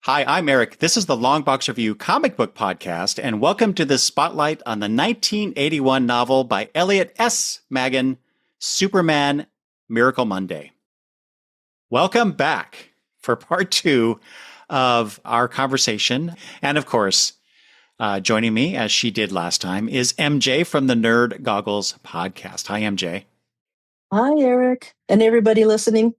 Hi, I'm Eric. This is the Long Box Review comic book podcast, and welcome to this spotlight on the 1981 novel by Elliot S. Maggin, Superman Miracle Monday. Welcome back for part two of our conversation. And of course, joining me, as she did last time, is MJ from the Nerd Goggles podcast. Hi, MJ. Hi, Eric, and everybody listening.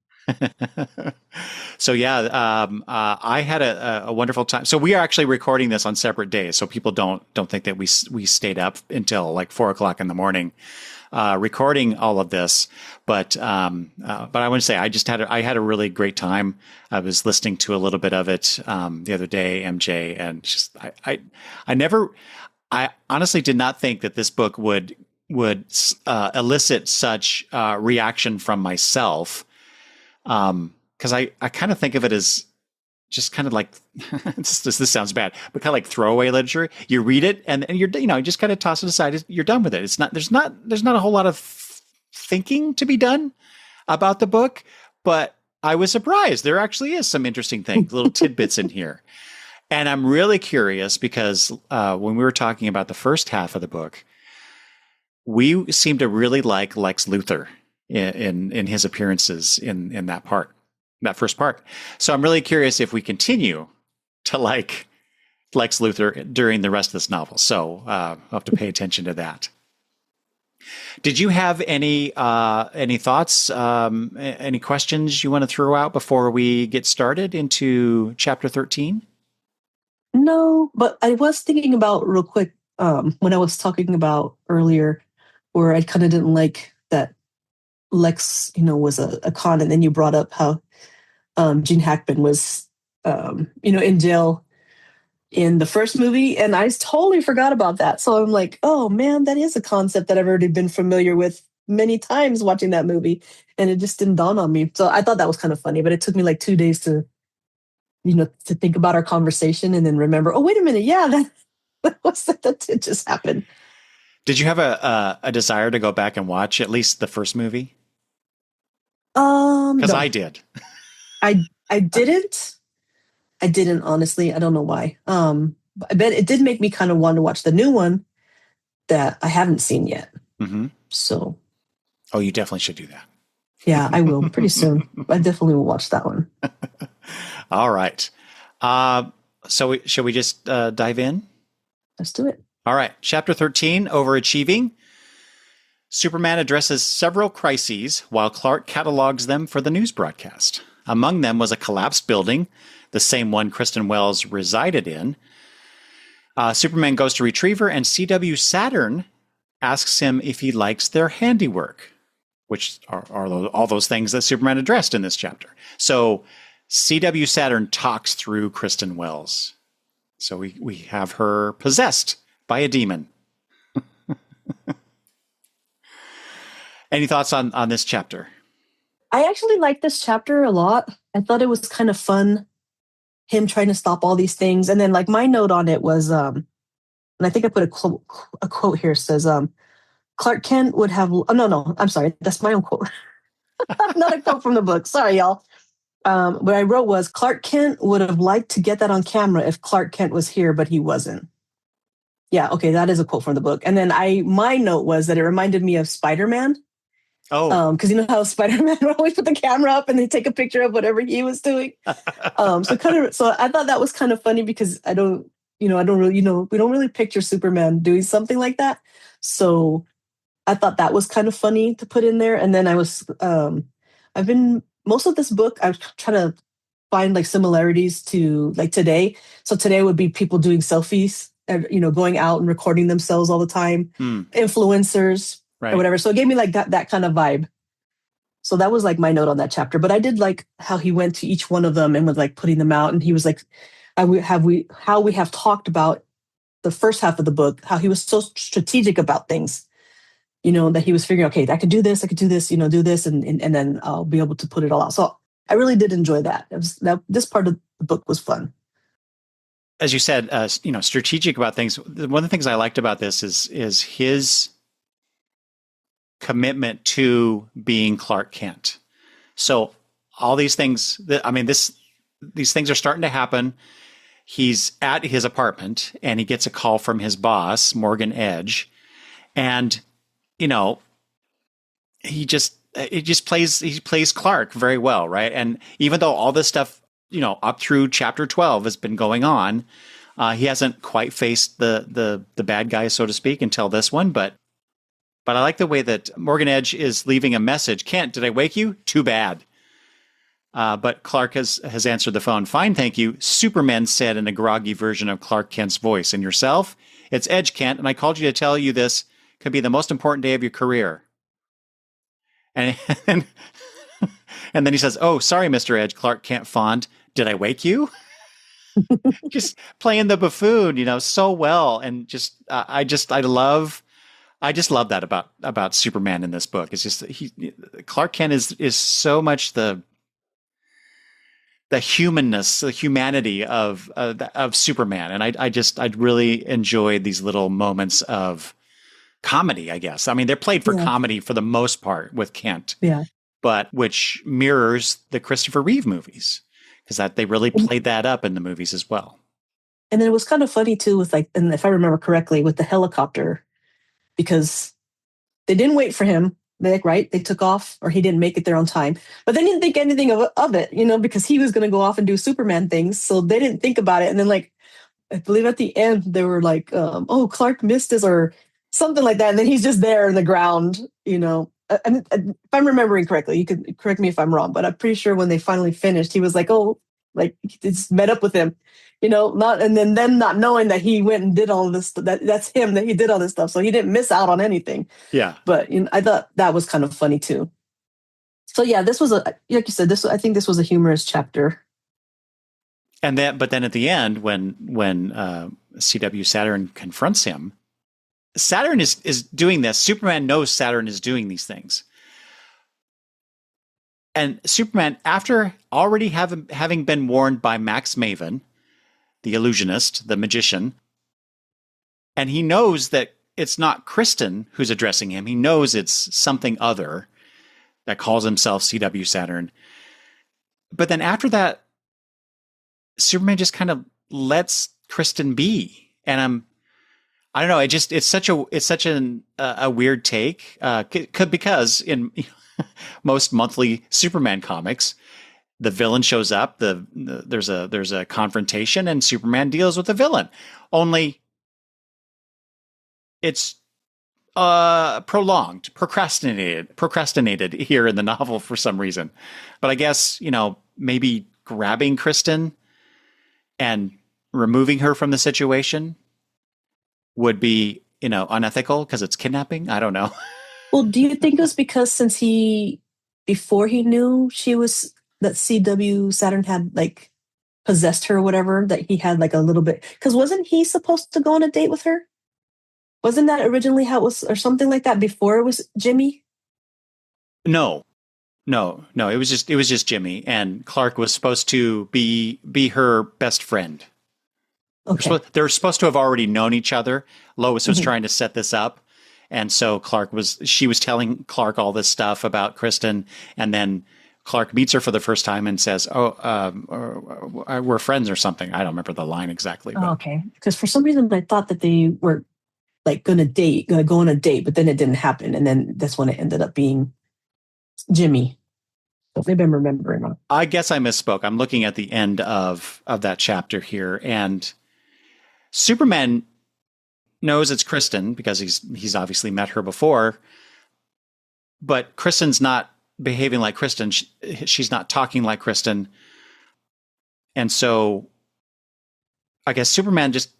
So I had a wonderful time. So we are actually recording this on separate days, so people don't think that we stayed up until like 4 o'clock in the morning recording all of this. But I want to say I had a really great time. I was listening to a little bit of it the other day, MJ, and just I honestly did not think that this book would elicit such reaction from myself. Because I kind of think of it as just kind of like this sounds bad, but kind of like throwaway literature. You read it and you just kind of toss it aside. You're done with it. It's not there's not a whole lot of thinking to be done about the book, but I was surprised. There actually is some interesting things, little tidbits in here. And I'm really curious because when we were talking about the first half of the book, we seem to really like Lex Luthor in his appearances in that first part. So I'm really curious if we continue to like Lex Luthor during the rest of this novel. So I'll have to pay attention to that. Did you have any thoughts, any questions you want to throw out before we get started into chapter 13? No, but I was thinking about real quick when I was talking about earlier where I kind of didn't like that Lex, was a con, and then you brought up how Gene Hackman was, in jail in the first movie, and I totally forgot about that. So I'm like, oh man, that is a concept that I've already been familiar with many times watching that movie, and it just didn't dawn on me. So I thought that was kind of funny, but it took me like 2 days to think about our conversation and then remember, oh, wait a minute, yeah, that did just happen. Did you have a desire to go back and watch at least the first movie? Because no. I did. I didn't. I didn't, honestly. I don't know why. I bet it did make me kind of want to watch the new one that I haven't seen yet. Mm-hmm. So. Oh, you definitely should do that. Yeah, I will pretty soon. I definitely will watch that one. All right. So shall we just dive in? Let's do it. All right. Chapter 13, Overachieving. Superman addresses several crises while Clark catalogs them for the news broadcast. Among them was a collapsed building, the same one Kristen Wells resided in. Superman goes to retrieve her, and CW Saturn asks him if he likes their handiwork, which are all those things that Superman addressed in this chapter. So CW Saturn talks through Kristen Wells. So we have her possessed by a demon. Any thoughts on this chapter? I actually liked this chapter a lot. I thought it was kind of fun, him trying to stop all these things. And then like my note on it was, and I think I put a quote here, says, Clark Kent would have, oh, no, I'm sorry. That's my own quote. Not a quote from the book. Sorry, y'all. What I wrote was, Clark Kent would have liked to get that on camera if Clark Kent was here, but he wasn't. Yeah, okay, that is a quote from the book. And then my note was that it reminded me of Spider-Man. Oh, because you know how Spider-Man would always put the camera up and they take a picture of whatever he was doing. So I thought that was kind of funny because we don't really picture Superman doing something like that. So I thought that was kind of funny to put in there. And then most of this book, I was trying to find like similarities to like today. So today would be people doing selfies, going out and recording themselves all the time, influencers. Right. Or whatever. So it gave me like that kind of vibe. So that was like my note on that chapter. But I did like how he went to each one of them and was like putting them out. And he was like, how we have talked about the first half of the book, how he was so strategic about things, that he was figuring, okay, I could do this, do this, and then I'll be able to put it all out. So I really did enjoy that. This part of the book was fun. As you said, strategic about things. One of the things I liked about this is his commitment to being Clark Kent. So all these things this these things are starting to happen. He's at his apartment and he gets a call from his boss, Morgan Edge. And, you know, he plays Clark very well, right? And even though all this stuff, you know, up through chapter 12 has been going on, he hasn't quite faced the bad guy, so to speak, until this one. But I like the way that Morgan Edge is leaving a message. Kent, did I wake you? Too bad. But Clark has answered the phone. Fine, thank you. Superman said in a groggy version of Clark Kent's voice. And yourself? It's Edge, Kent, and I called you to tell you this could be the most important day of your career. And and then he says, "Oh, sorry, Mr. Edge." Clark Kent fawned. Did I wake you? Just playing the buffoon, you know, so well. And just I just love that about Superman in this book. It's just Clark Kent is so much the humanness, the humanity of Superman, and I really enjoyed these little moments of comedy. I guess, I mean, they're played for comedy for the most part with Kent, but which mirrors the Christopher Reeve movies, because that they really played that up in the movies as well. And then it was kind of funny too with like, and if I remember correctly, with the helicopter, because they didn't wait for him. They took off, or he didn't make it there on time. But they didn't think anything of it, you know, because he was going to go off and do Superman things. So they didn't think about it. And then, like, I believe at the end, they were like, oh, Clark missed us or something like that. And then he's just there in the ground, you know. And if I'm remembering correctly, you could correct me if I'm wrong, but I'm pretty sure when they finally finished, he was like, oh, like, he just met up with him, you know, and then them not knowing that he went and did all this, that's him, that he did all this stuff. So he didn't miss out on anything. Yeah. But, you know, I thought that was kind of funny too. So yeah, this was like you said, I think this was a humorous chapter. And but then at the end, when CW Saturn confronts him, Saturn is doing this. Superman knows Saturn is doing these things. And Superman, after already having been warned by Max Maven, the illusionist, the magician, and he knows that it's not Kristen who's addressing him. He knows it's something other that calls himself CW Saturn. But then after that, Superman just kind of lets Kristen be. And I don't know. It's such a weird take. Because in most monthly Superman comics, the villain shows up. There's a confrontation, and Superman deals with the villain. Only it's prolonged, procrastinated here in the novel for some reason. But I guess, you know, maybe grabbing Kristen and removing her from the situation would be, you know, unethical because it's kidnapping. I don't know. Well, do you think it was because before he knew that CW Saturn had like possessed her or whatever, that he had like a little bit, because wasn't he supposed to go on a date with her? Wasn't that originally how it was, or something like that, before it was Jimmy? No. It was just Jimmy, and Clark was supposed to be her best friend. Okay. They're supposed to have already known each other. Lois was trying to set this up, and so she was telling Clark all this stuff about Kristen, and then Clark meets her for the first time and says, "Oh, we're friends" or something. I don't remember the line exactly. But. Oh, okay. Because for some reason I thought that they were like gonna go on a date, but then it didn't happen, and then that's when it ended up being Jimmy. So maybe I'm remembering wrong. I guess I misspoke. I'm looking at the end of that chapter here, and Superman knows it's Kristen because he's obviously met her before, but Kristen's not behaving like Kristen. She's not talking like Kristen, and so I guess Superman just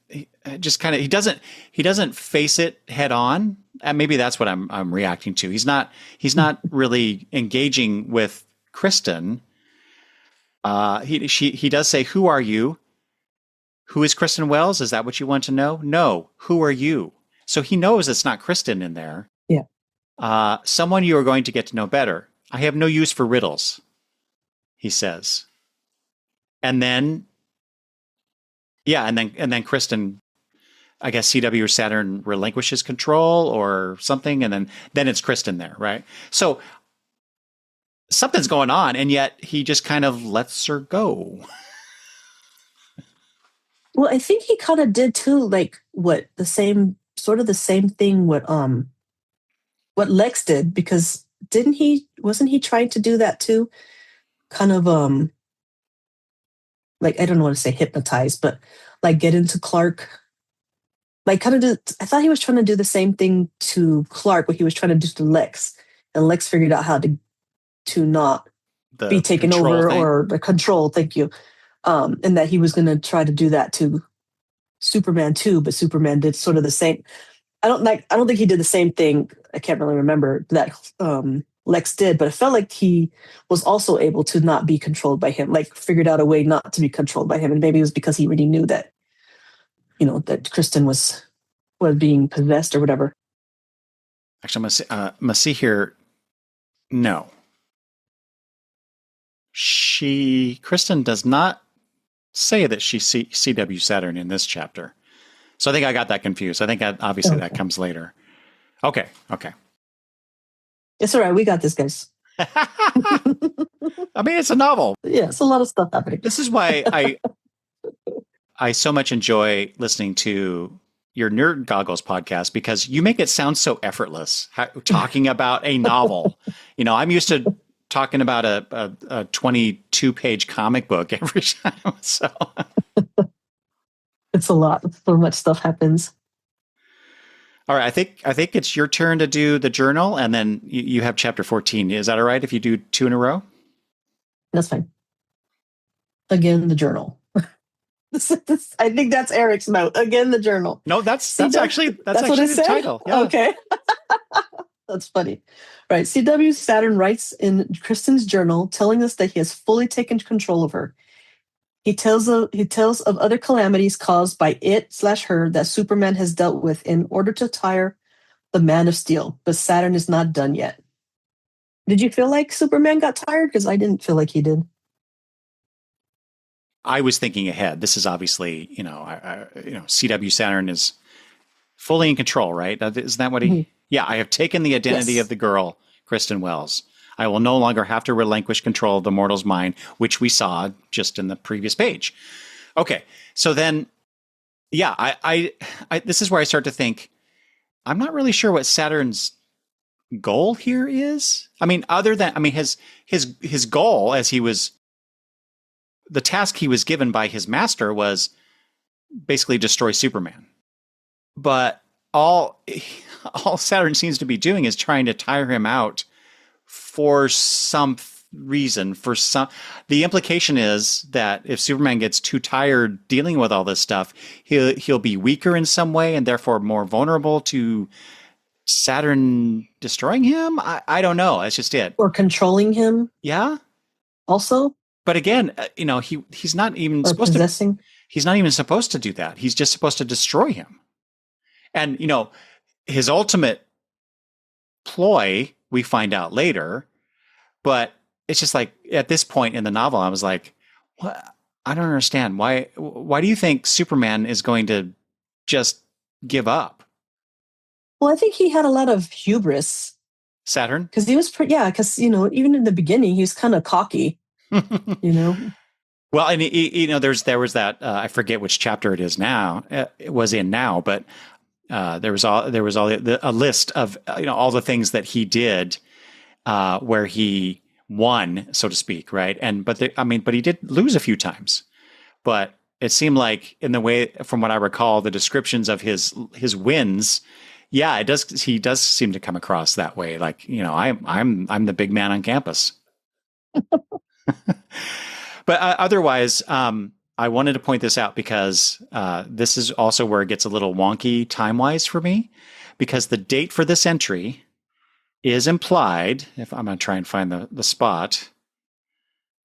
kind of he doesn't face it head on, and maybe that's what I'm reacting to. He's not really engaging with Kristen. He does say, "Who are you? Who is Kristen Wells? Is that what you want to know? No. Who are you?" So he knows it's not Kristen in there. Yeah. Someone you are going to get to know better. I have no use for riddles, he says. And then, and then Kristen, I guess CW or Saturn relinquishes control or something, and then it's Kristen there, right? So something's going on, and yet he just kind of lets her go. Well, I think he kind of did too, like what the same sort of the same thing what Lex did, because didn't he wasn't he trying to do that too? Kind of like I don't want to say hypnotize, but like get into Clark. Like kind of do I thought he was trying to do the same thing to Clark, what he was trying to do to Lex. And Lex figured out how to not be The taken control over thing. or the control, thank you. And that he was gonna try to do that to Superman too, but Superman did sort of the same. I don't think he did the same thing. I can't really remember that Lex did, but it felt like he was also able to not be controlled by him, like figured out a way not to be controlled by him. And maybe it was because he already knew that, that Kristen was being possessed or whatever. Actually, I'm gonna see here. No. Kristen does not say that she's CW Saturn in this chapter. So I think I got that confused. I think obviously that comes later. Okay. It's all right. We got this, guys. I mean, it's a novel. Yeah, it's a lot of stuff happening. This is why I so much enjoy listening to your Nerd Goggles podcast, because you make it sound so effortless talking about a novel. I'm used to talking about a 22-page comic book every time. So it's a lot. So much stuff happens. All right, I think it's your turn to do the journal, and then you have chapter 14. Is that all right if you do 2 in a row? That's fine. Again, the journal. I think that's Eric's note. Again, the journal. No, that's actually what the title. Yeah. Okay. That's funny. Right. CW Saturn writes in Kristen's journal telling us that he has fully taken control of her. He tells of other calamities caused by it/her that Superman has dealt with in order to tire the Man of Steel, but Saturn is not done yet. Did you feel like Superman got tired? Because I didn't feel like he did. I was thinking ahead. This is obviously, CW Saturn is fully in control, right? Isn't that what he? Mm-hmm. Yeah, I have taken the identity of the girl, Kristen Wells. I will no longer have to relinquish control of the mortal's mind, which we saw just in the previous page. Okay, so then, yeah, I this is where I start to think, I'm not really sure what Saturn's goal here is. I mean, other than, his goal, as he was, the task he was given by his master was basically destroy Superman. But all Saturn seems to be doing is trying to tire him out for some reason. The implication is that if Superman gets too tired dealing with all this stuff, he'll be weaker in some way and therefore more vulnerable to Saturn destroying him. I don't know. That's just it. Or controlling him. Yeah. Also. But again, he's not even supposed to. He's not even supposed to do that. He's just supposed to destroy him. And his ultimate ploy, we find out later. But it's just like, at this point in the novel, I was like, what? I don't understand. Why do you think Superman is going to just give up? Well, I think he had a lot of hubris. Saturn? Because he was, because, even in the beginning, he was kind of cocky, Well, and, there was that, I forget which chapter it is now, it was in now, but there was a list of, all the things that he did where he won, so to speak, right? But he did lose a few times. But it seemed like, in the way, from what I recall, the descriptions of his wins, yeah, he does seem to come across that way. Like, I'm the big man on campus. But otherwise, I wanted to point this out because this is also where it gets a little wonky time-wise for me, because the date for this entry is implied. If I'm going to try and find the spot,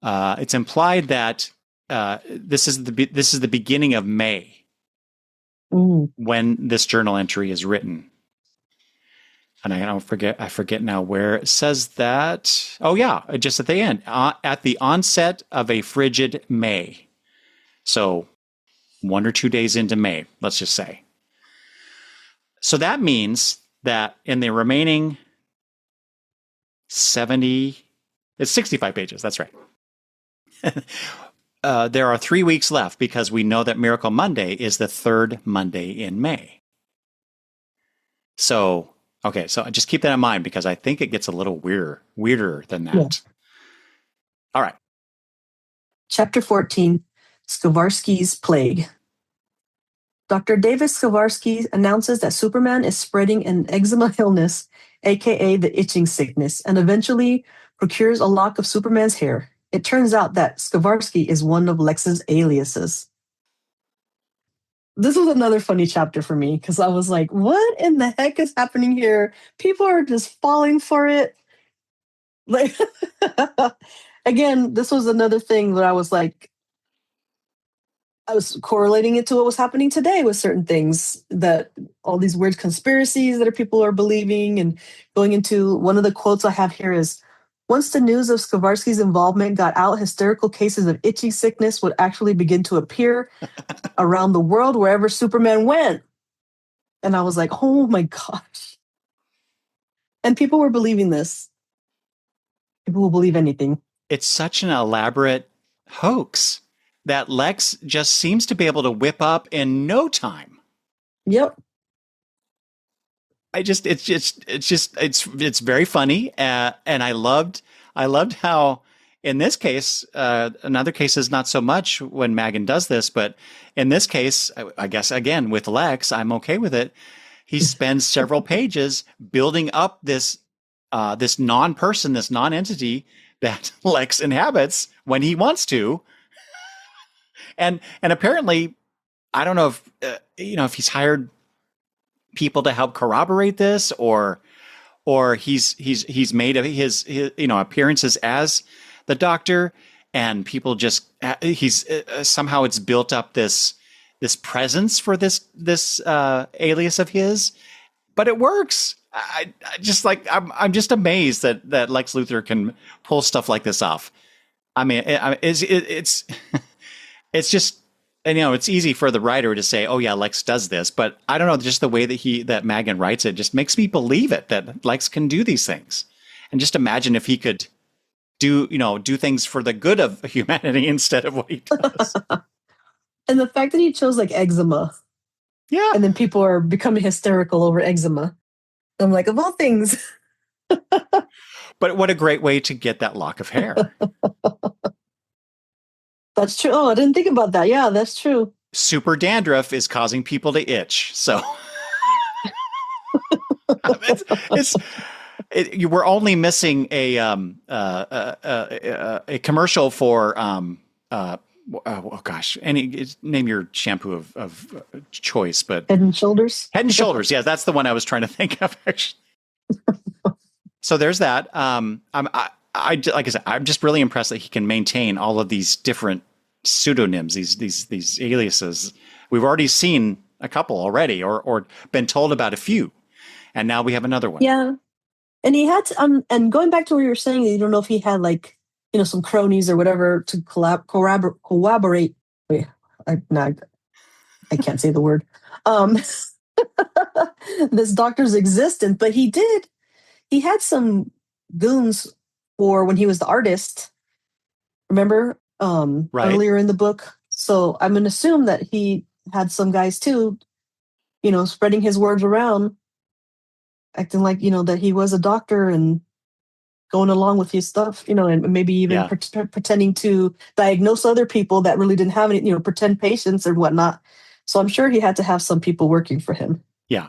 it's implied that this is the beginning of May when this journal entry is written. And I forget now where it says that. Oh yeah, just at the end, at the onset of a frigid May. So 1 or 2 days into May, let's just say. So that means that in the remaining 65 pages, that's right. there are 3 weeks left because we know that Miracle Monday is the third Monday in May. So, okay, so just keep that in mind because I think it gets a little weirder than that. Yeah. All right. Chapter 14, Skovarsky's Plague. Dr. David Skovarsky announces that Superman is spreading an eczema illness, aka the itching sickness, and eventually procures a lock of Superman's hair. It turns out that Skovarsky is one of Lex's aliases. This was another funny chapter for me because I was like, what in the heck is happening here? People are just falling for it. Like, again, this was another thing that I was like, I was correlating it to what was happening today with certain things, that all these weird conspiracies that people are believing, and going into one of the quotes I have here is, once the news of Skovarsky's involvement got out, hysterical cases of itchy sickness would actually begin to appear around the world wherever Superman went. And I was like, oh my gosh. And people were believing this. People will believe anything. It's such an elaborate hoax that Lex just seems to be able to whip up in no time. Yep. It's very funny, and I loved how in this case, in other cases not so much when Maggin does this, but in this case, I guess again with Lex, I'm okay with it. He spends several pages building up this non-person, this non-entity that Lex inhabits when he wants to. And apparently, I don't know if if he's hired people to help corroborate this, or he's made his appearances as the Doctor, and people just he's somehow it's built up this presence for this alias of his, but it works. I'm just amazed that Lex Luthor can pull stuff like this off. I mean, it's it's just, it's easy for the writer to say, oh yeah, Lex does this, but I don't know, just the way that Maggin writes it just makes me believe it, that Lex can do these things. And just imagine if he could do things for the good of humanity instead of what he does. And the fact that he chose like eczema. Yeah. And then people are becoming hysterical over eczema. I'm like, of all things. But what a great way to get that lock of hair. That's true. Oh, I didn't think about that. Yeah, that's true. Super dandruff is causing people to itch. So we're only missing a commercial for oh gosh, name your shampoo of choice, but Head and Shoulders. Head and Shoulders. Yeah, that's the one I was trying to think of actually. So there's that. Like I said, I'm just really impressed that he can maintain all of these different pseudonyms, these aliases. We've already seen a couple already, or been told about a few, and now we have another one. Yeah, and he had to, and going back to what you were saying, you don't know if he had like some cronies or whatever to collaborate. Wait, I can't say the word. This Doctor's existence, but he had some goons for when he was the artist. Remember, right. Earlier in the book. So I'm going to assume that he had some guys too, spreading his words around, acting like, that he was a doctor and going along with his stuff, and maybe even pretending to diagnose other people that really didn't have any, pretend patients and whatnot. So I'm sure he had to have some people working for him. Yeah.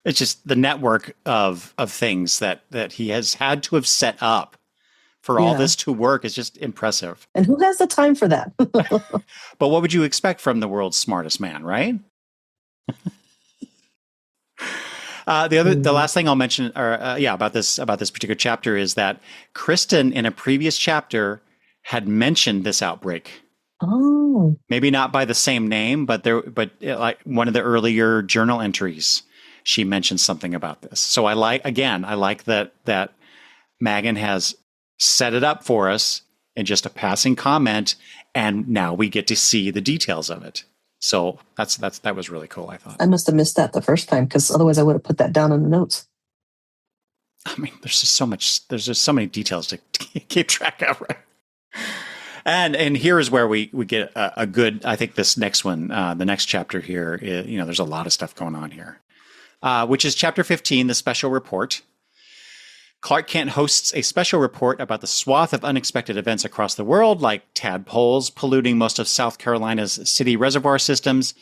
It's just the network of things that he has had to have set up for all this to work is just impressive. And who has the time for that? But what would you expect from the world's smartest man, right? The last thing I'll mention, about this particular chapter is that Kristen in a previous chapter had mentioned this outbreak. Oh, maybe not by the same name, but like one of the earlier journal entries, she mentioned something about this. So I like that Maggin has set it up for us in just a passing comment, and now we get to see the details of it. So that was really cool, I thought. I must have missed that the first time, because otherwise I would have put that down in the notes. I mean, there's just so many details to keep track of, right? And here is where we get a good, I think this next one, the next chapter here, there's a lot of stuff going on here, which is chapter 15, the special report. Clark Kent hosts a special report about the swath of unexpected events across the world, like tadpoles polluting most of South Carolina's city reservoir systems,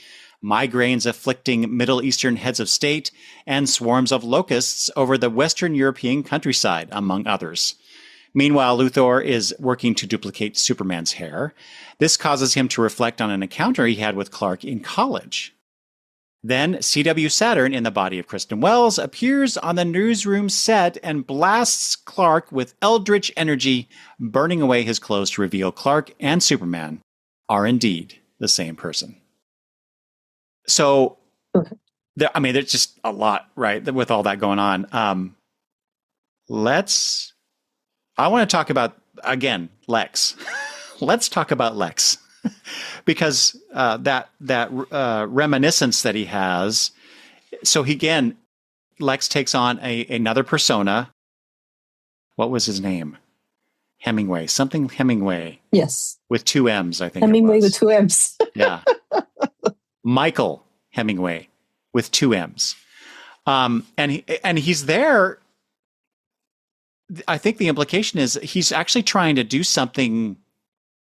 migraines afflicting Middle Eastern heads of state, and swarms of locusts over the Western European countryside, among others. Meanwhile, Luthor is working to duplicate Superman's hair. This causes him to reflect on an encounter he had with Clark in college. Then C.W. Saturn, in the body of Kristen Wells, appears on the newsroom set and blasts Clark with eldritch energy, burning away his clothes to reveal Clark and Superman are indeed the same person. So, there's just a lot, right, with all that going on. I want to talk about, again, Lex. Let's talk about Lex. Because that reminiscence that he has, so Lex takes on another persona. What was his name? Hemingway, something Hemingway. Yes, with 2 M's, I think. Hemingway with 2 M's. Yeah, Michael Hemingway with 2 M's, and he's there. I think the implication is he's actually trying to do something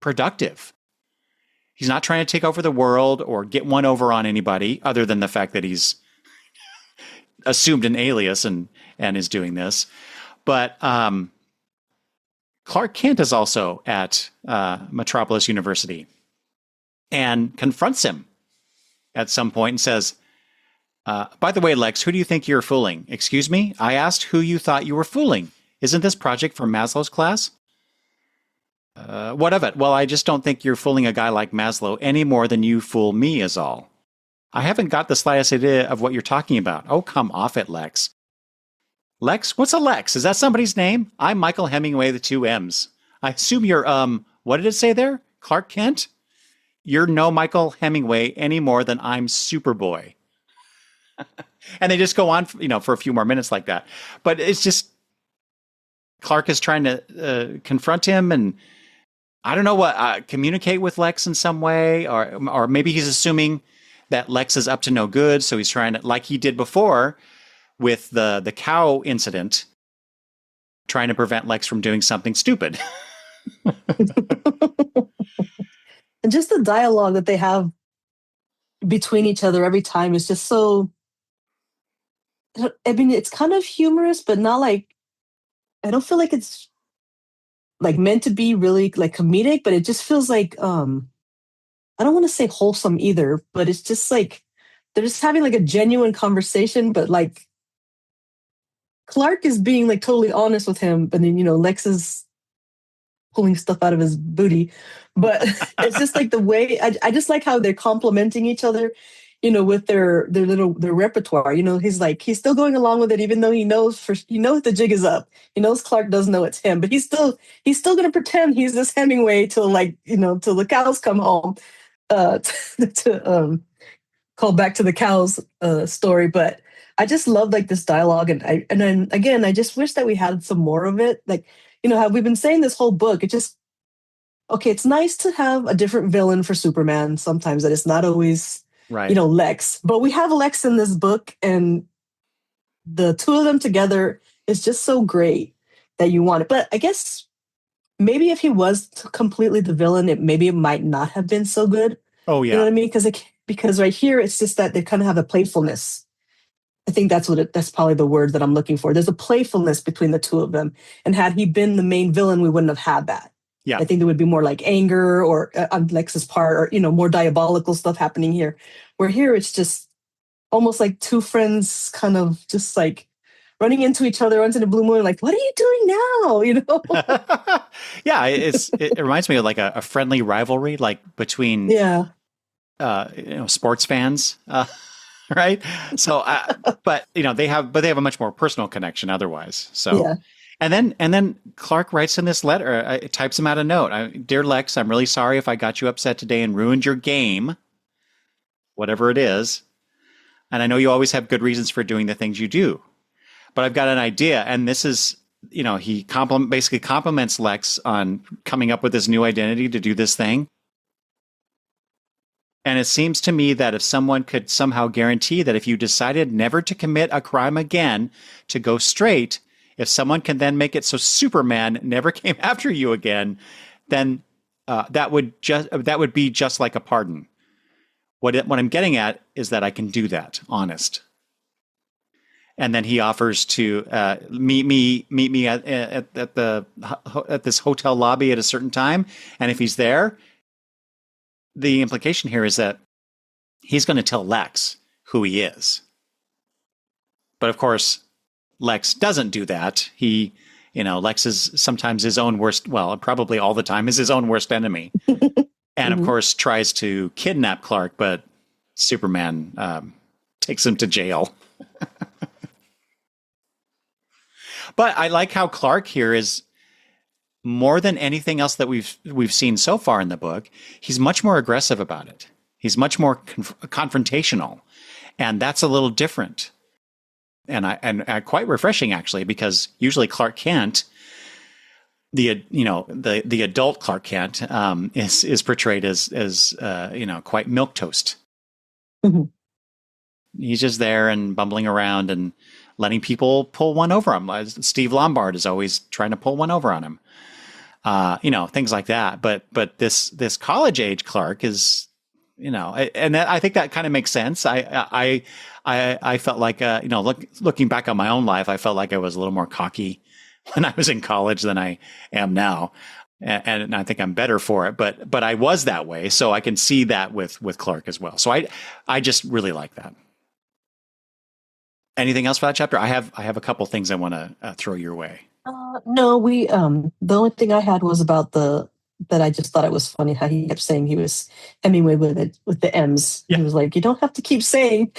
productive. He's not trying to take over the world or get one over on anybody, other than the fact that he's assumed an alias and is doing this. But Clark Kent is also at Metropolis University and confronts him at some point and says, by the way, Lex, who do you think you're fooling? Excuse me? I asked who you thought you were fooling. Isn't this project for Maslow's class? What of it? Well, I just don't think you're fooling a guy like Maslow any more than you fool me is all. I haven't got the slightest idea of what you're talking about. Oh, come off it, Lex. Lex? What's a Lex? Is that somebody's name? I'm Michael Hemingway with 2 M's. I assume you're, what did it say there? Clark Kent? You're no Michael Hemingway any more than I'm Superboy. And they just go on, for a few more minutes like that. But it's just, Clark is trying to confront him and I don't know what, communicate with Lex in some way, or maybe he's assuming that Lex is up to no good. So he's trying to, like he did before with the cow incident, trying to prevent Lex from doing something stupid. And just the dialogue that they have between each other every time is just so, I mean, it's kind of humorous, but not like, I don't feel like it's like meant to be really like comedic, but it just feels like, I don't want to say wholesome either, but it's just like, they're just having like a genuine conversation, but like Clark is being like totally honest with him. But then, Lex is pulling stuff out of his booty, but it's just like the way I just like how they're complimenting each other, with their repertoire. He's still going along with it, even though he knows the jig is up. He knows Clark doesn't know it's him, but he's still going to pretend he's this Hemingway till till the cows come home. To call back to the cows story, but I just love like this dialogue, and then again, I just wish that we had some more of it. Like, how we've been saying this whole book, it's nice to have a different villain for Superman sometimes, that it's not always right. Lex, but we have Lex in this book, and the two of them together is just so great that you want it. But I guess maybe if he was completely the villain, it might not have been so good. Oh yeah, you know what I mean? Because right here it's just that they kind of have a playfulness. I think that's probably the word that I'm looking for. There's a playfulness between the two of them, and had he been the main villain, we wouldn't have had that. Yeah, I think there would be more like anger or on Lex's part, or more diabolical stuff happening here. Where here it's just almost like two friends kind of just like running into each other once in a blue moon, like, what are you doing now? Yeah, it reminds me of like a friendly rivalry, like between sports fans, right? So, but they have a much more personal connection otherwise. So. Yeah. And then Clark writes in this letter, types him out a note. Dear Lex, I'm really sorry if I got you upset today and ruined your game, whatever it is. And I know you always have good reasons for doing the things you do. But I've got an idea, and this is he basically compliments Lex on coming up with this new identity to do this thing. And it seems to me that if someone could somehow guarantee that if you decided never to commit a crime again, to go straight, if someone can then make it so Superman never came after you again, then that would be just like a pardon. What I'm getting at is that I can do that, honest. And then he offers to meet me at this hotel lobby at a certain time. And if he's there, the implication here is that he's going to tell Lex who he is. But of course, Lex doesn't do that. Lex is sometimes his own worst, well, probably all the time is his own worst enemy. And of course tries to kidnap Clark, but Superman takes him to jail. But I like how Clark here is, more than anything else that we've seen so far in the book, he's much more aggressive about it. He's much more confrontational, and that's a little different, and quite refreshing actually, because usually Clark Kent, the adult Clark Kent, is portrayed as quite milquetoast. Mm-hmm. He's just there and bumbling around and letting people pull one over him. Steve Lombard is always trying to pull one over on him. Things like that. But this college age Clark is, and I think that kind of makes sense. I felt like, looking back on my own life, I felt like I was a little more cocky when I was in college than I am now. And I think I'm better for it, but I was that way. So I can see that with Clark as well. So I just really like that. Anything else for that chapter? I have a couple things I want to throw your way. No, the only thing I had was about that I just thought it was funny how he kept saying he was Hemingway with the M's. Yeah. He was like, you don't have to keep saying.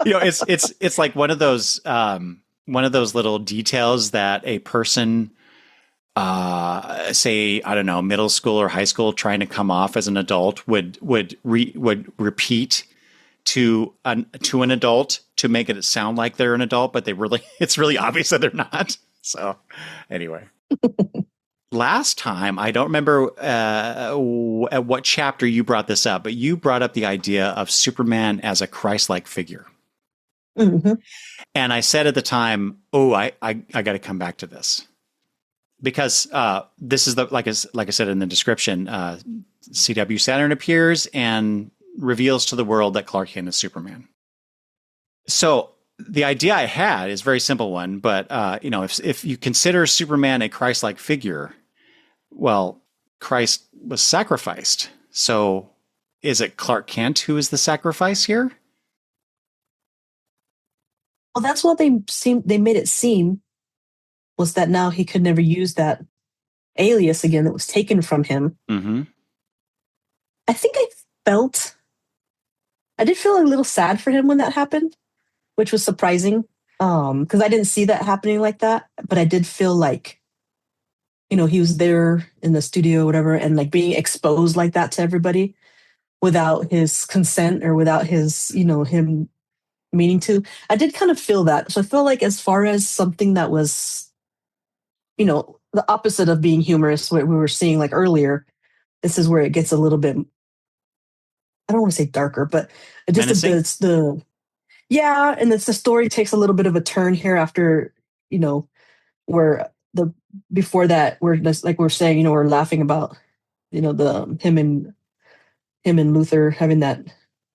It's like one of those little details that a person, say, I don't know, middle school or high school, trying to come off as an adult would repeat to an adult to make it sound like they're an adult, but it's really obvious that they're not. So anyway, last time, I don't remember at what chapter you brought this up, but you brought up the idea of Superman as a Christ-like figure. Mm-hmm. And I said at the time, I got to come back to this, because this is like I said in the description, CW Saturn appears and reveals to the world that Clark Kent is Superman. So the idea I had is a very simple one, but if you consider Superman a Christ-like figure, well, Christ was sacrificed. So is it Clark Kent who is the sacrifice here? Well, that's what they made it seem, was that now he could never use that alias again that was taken from him. Mm-hmm. I think I did feel a little sad for him when that happened, which was surprising, because I didn't see that happening like that. But I did feel like, he was there in the studio or whatever, and like being exposed like that to everybody without his consent or without his, him meaning to. I did kind of feel that. So I feel like, as far as something that was, the opposite of being humorous, what we were seeing like earlier, this is where it gets a little bit, I don't want to say darker, but just yeah, and it's the story takes a little bit of a turn here after, where before that we're just, like we're saying, we're laughing about, the him and Luther having that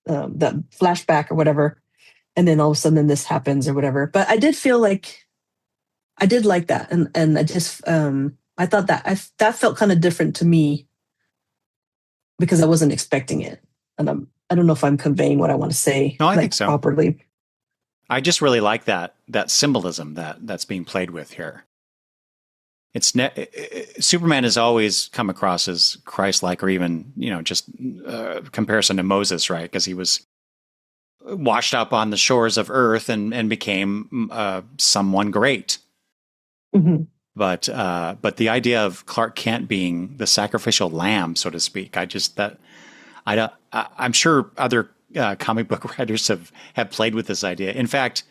flashback or whatever, and then all of a sudden this happens or whatever. But I did feel like I did like that, and I just I thought that felt kind of different to me because I wasn't expecting it. And I don't know if I'm conveying what I want to say. No, I think so. Properly. I just really like that symbolism that's being played with here. Superman has always come across as Christ-like, or even, just comparison to Moses, right? Because he was washed up on the shores of Earth and became someone great. Mm-hmm. But the idea of Clark Kent being the sacrificial lamb, so to speak, I'm sure other comic book writers have played with this idea. In fact,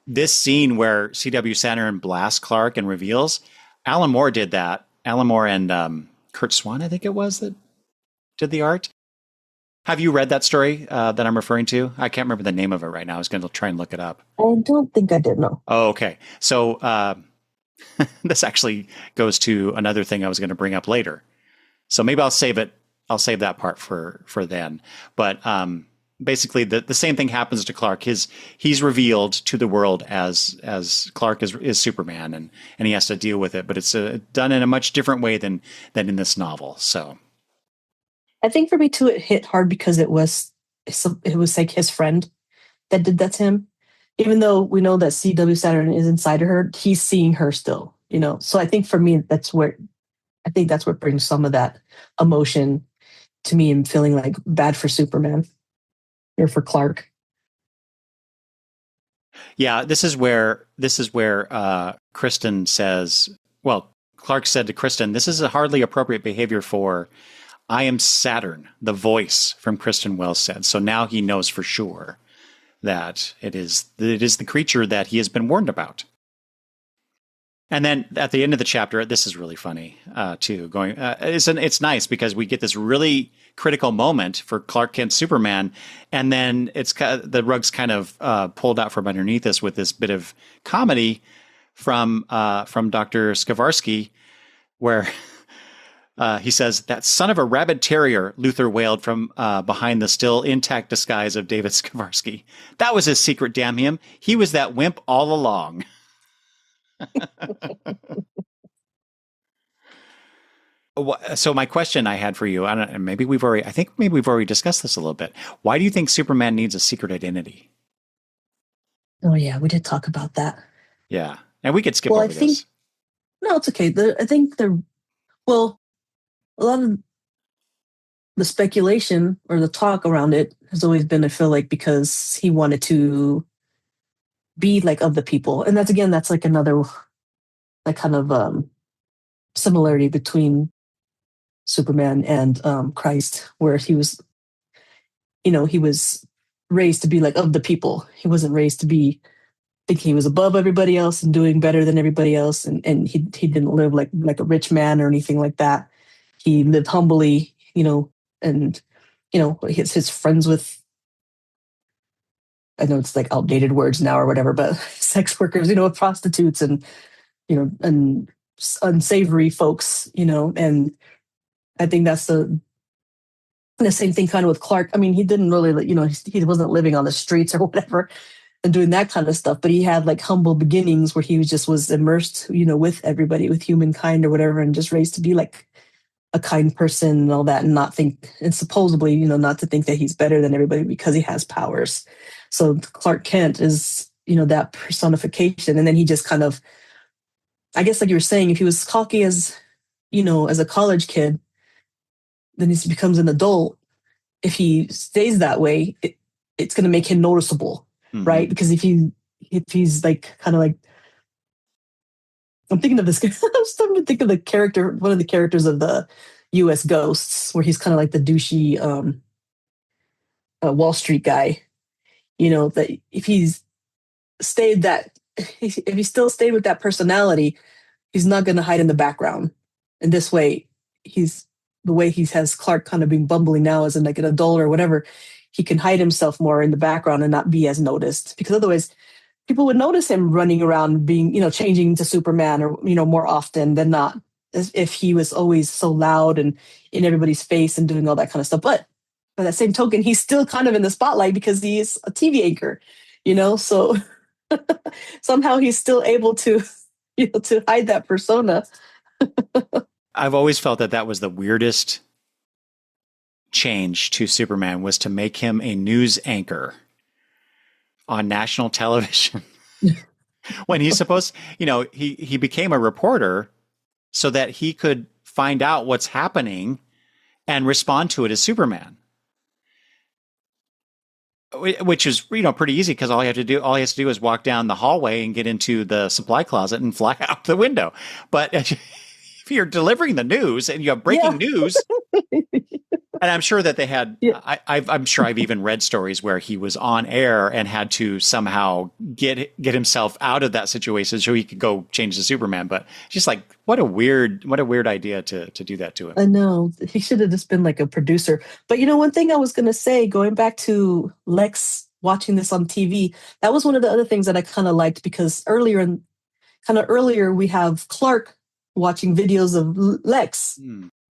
this scene where C.W. Saturn blasts Clark and reveals, Alan Moore did that. Alan Moore and Kurt Swan, I think it was, that did the art. Have you read that story that I'm referring to? I can't remember the name of it right now. I was going to try and look it up. I don't think I did, no. Oh, okay. So this actually goes to another thing I was going to bring up later. So maybe I'll save it. I'll save that part for then. But basically, the same thing happens to Clark. He's revealed to the world as Clark is Superman, and he has to deal with it. But it's done in a much different way than in this novel. So I think for me too, it hit hard because it was like his friend that did that to him. Even though we know that C.W. Saturn is inside of her, he's seeing her still, you know. So I think for me, that's what brings some of that emotion to me and feeling like bad for Superman or for Clark. Yeah, this is where Kristen says, well, Clark said to Kristen, "This is a hardly appropriate behavior for I am Saturn," the voice from Kristen Wells said. So now he knows for sure that it is the creature that he has been warned about. And then at the end of the chapter, this is really funny too. It's nice because we get this really critical moment for Clark Kent Superman, and then the rug's kind of pulled out from underneath us with this bit of comedy from Dr. Skavarsky, where he says, "That son of a rabid terrier," Luther wailed from behind the still intact disguise of David Skavarsky. "That was his secret, damn him. He was that wimp all along." So my question I had for you, I think maybe we've already discussed this a little bit. Why do you think Superman needs a secret identity? Oh yeah, we did talk about that. Yeah, and we could skip over this. No, it's okay. I think a lot of the speculation or the talk around it has always been, I feel like, because he wanted to be like of the people. And that's like another like kind of similarity between Superman and Christ, where he was raised to be like of the people. He wasn't raised to be thinking he was above everybody else and doing better than everybody else. And he didn't live like a rich man or anything like that. He lived humbly, and his friends with, I know it's like outdated words now or whatever, but sex workers, prostitutes and and unsavory folks, and I think that's the same thing kind of with Clark. I mean, he didn't really, he wasn't living on the streets or whatever and doing that kind of stuff, but he had like humble beginnings where he was immersed, with everybody, with humankind or whatever, and just raised to be like a kind person and all that, and not think, and supposedly, not to think that he's better than everybody because he has powers. So Clark Kent is, that personification. And then he just kind of, I guess, like you were saying, if he was cocky as a college kid, then he becomes an adult. If he stays that way, it's going to make him noticeable, right? Because if he's like kind of like, I'm thinking of this. I'm starting to think of one of the characters of the U.S. Ghosts, where he's kind of like the douchey Wall Street guy. That if he still stayed with that personality, he's not going to hide in the background. And this way, the way he has Clark kind of being bumbling now as like an adult or whatever, he can hide himself more in the background and not be as noticed, because otherwise people would notice him running around being, changing to Superman or, more often than not, as if he was always so loud and in everybody's face and doing all that kind of stuff. But by that same token, he's still kind of in the spotlight because he's a TV anchor, so somehow he's still able to, to hide that persona. I've always felt that was the weirdest change to Superman, was to make him a news anchor on national television. When he's supposed, he became a reporter so that he could find out what's happening and respond to it as Superman. Which is, pretty easy, because all he has to do is walk down the hallway and get into the supply closet and fly out the window. But if you're delivering the news and you have breaking news, And I'm sure that they had, Yeah. I'm sure I've even read stories where he was on air and had to somehow get himself out of that situation so he could go change to Superman. But just like, what a weird idea to do that to him. I know he should have just been like a producer. But one thing I was going to say, going back to Lex watching this on TV, that was one of the other things that I kind of liked because earlier we have Clark watching videos of Lex.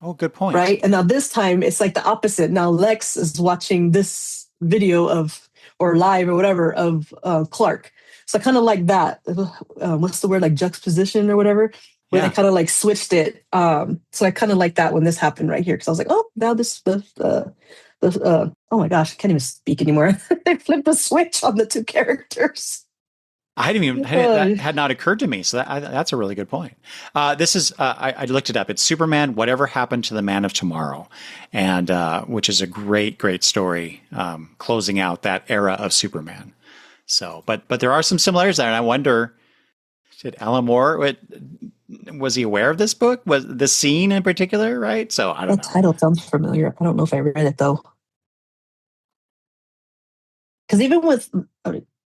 Oh, good point. Right. And now this time it's like the opposite. Now Lex is watching this video or live or whatever of Clark. So I kind of like that. What's the word? Like juxtaposition or whatever, where they kind of like switched it. So I kind of like that when this happened right here. Cause I was like, oh, now oh my gosh, I can't even speak anymore. They flipped the switch on the two characters. That had not occurred to me. So that's a really good point. This is, I looked it up. It's Superman, Whatever Happened to the Man of Tomorrow, and which is a great, great story closing out that era of Superman. So, but there are some similarities there. And I wonder, did Alan Moore, was he aware of this book? Was the scene in particular, right? So I don't know. That title sounds familiar. I don't know if I read it though. Because even with,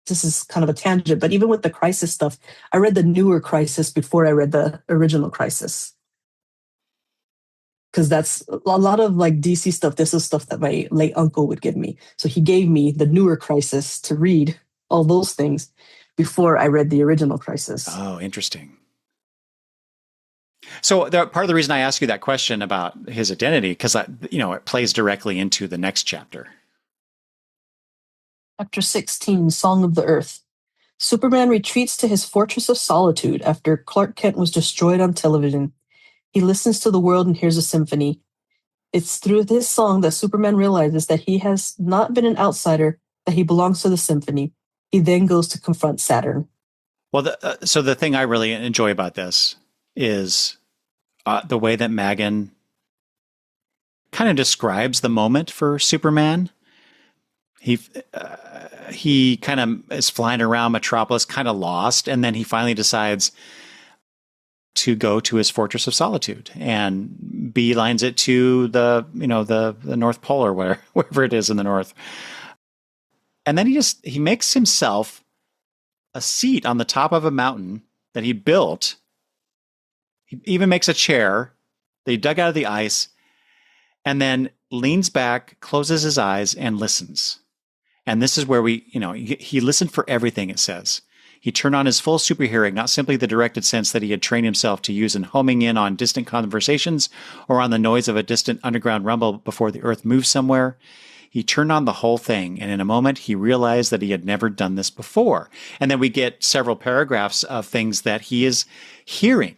this is kind of a tangent, but even with the Crisis stuff, I read the newer Crisis before I read the original Crisis. Because that's a lot of like DC stuff. This is stuff that my late uncle would give me. So he gave me the newer Crisis to read all those things before I read the original Crisis. Oh, interesting. So part of the reason I ask you that question about his identity, because it plays directly into the next chapter. Chapter 16, Song of the Earth. Superman retreats to his fortress of solitude after Clark Kent was destroyed on television. He listens to the world and hears a symphony. It's through this song that Superman realizes that he has not been an outsider, that he belongs to the symphony. He then goes to confront Saturn. Well, so the thing I really enjoy about this is the way that Maggin kind of describes the moment for Superman. He kind of is flying around Metropolis, kind of lost, and then he finally decides to go to his Fortress of Solitude and beelines it to the North Pole or wherever it is in the north. And then he makes himself a seat on the top of a mountain that he built. He even makes a chair that he dug out of the ice, and then leans back, closes his eyes, and listens. And this is where he listened for everything, it says. He turned on his full super hearing, not simply the directed sense that he had trained himself to use in homing in on distant conversations or on the noise of a distant underground rumble before the earth moved somewhere. He turned on the whole thing, and in a moment, he realized that he had never done this before. And then we get several paragraphs of things that he is hearing.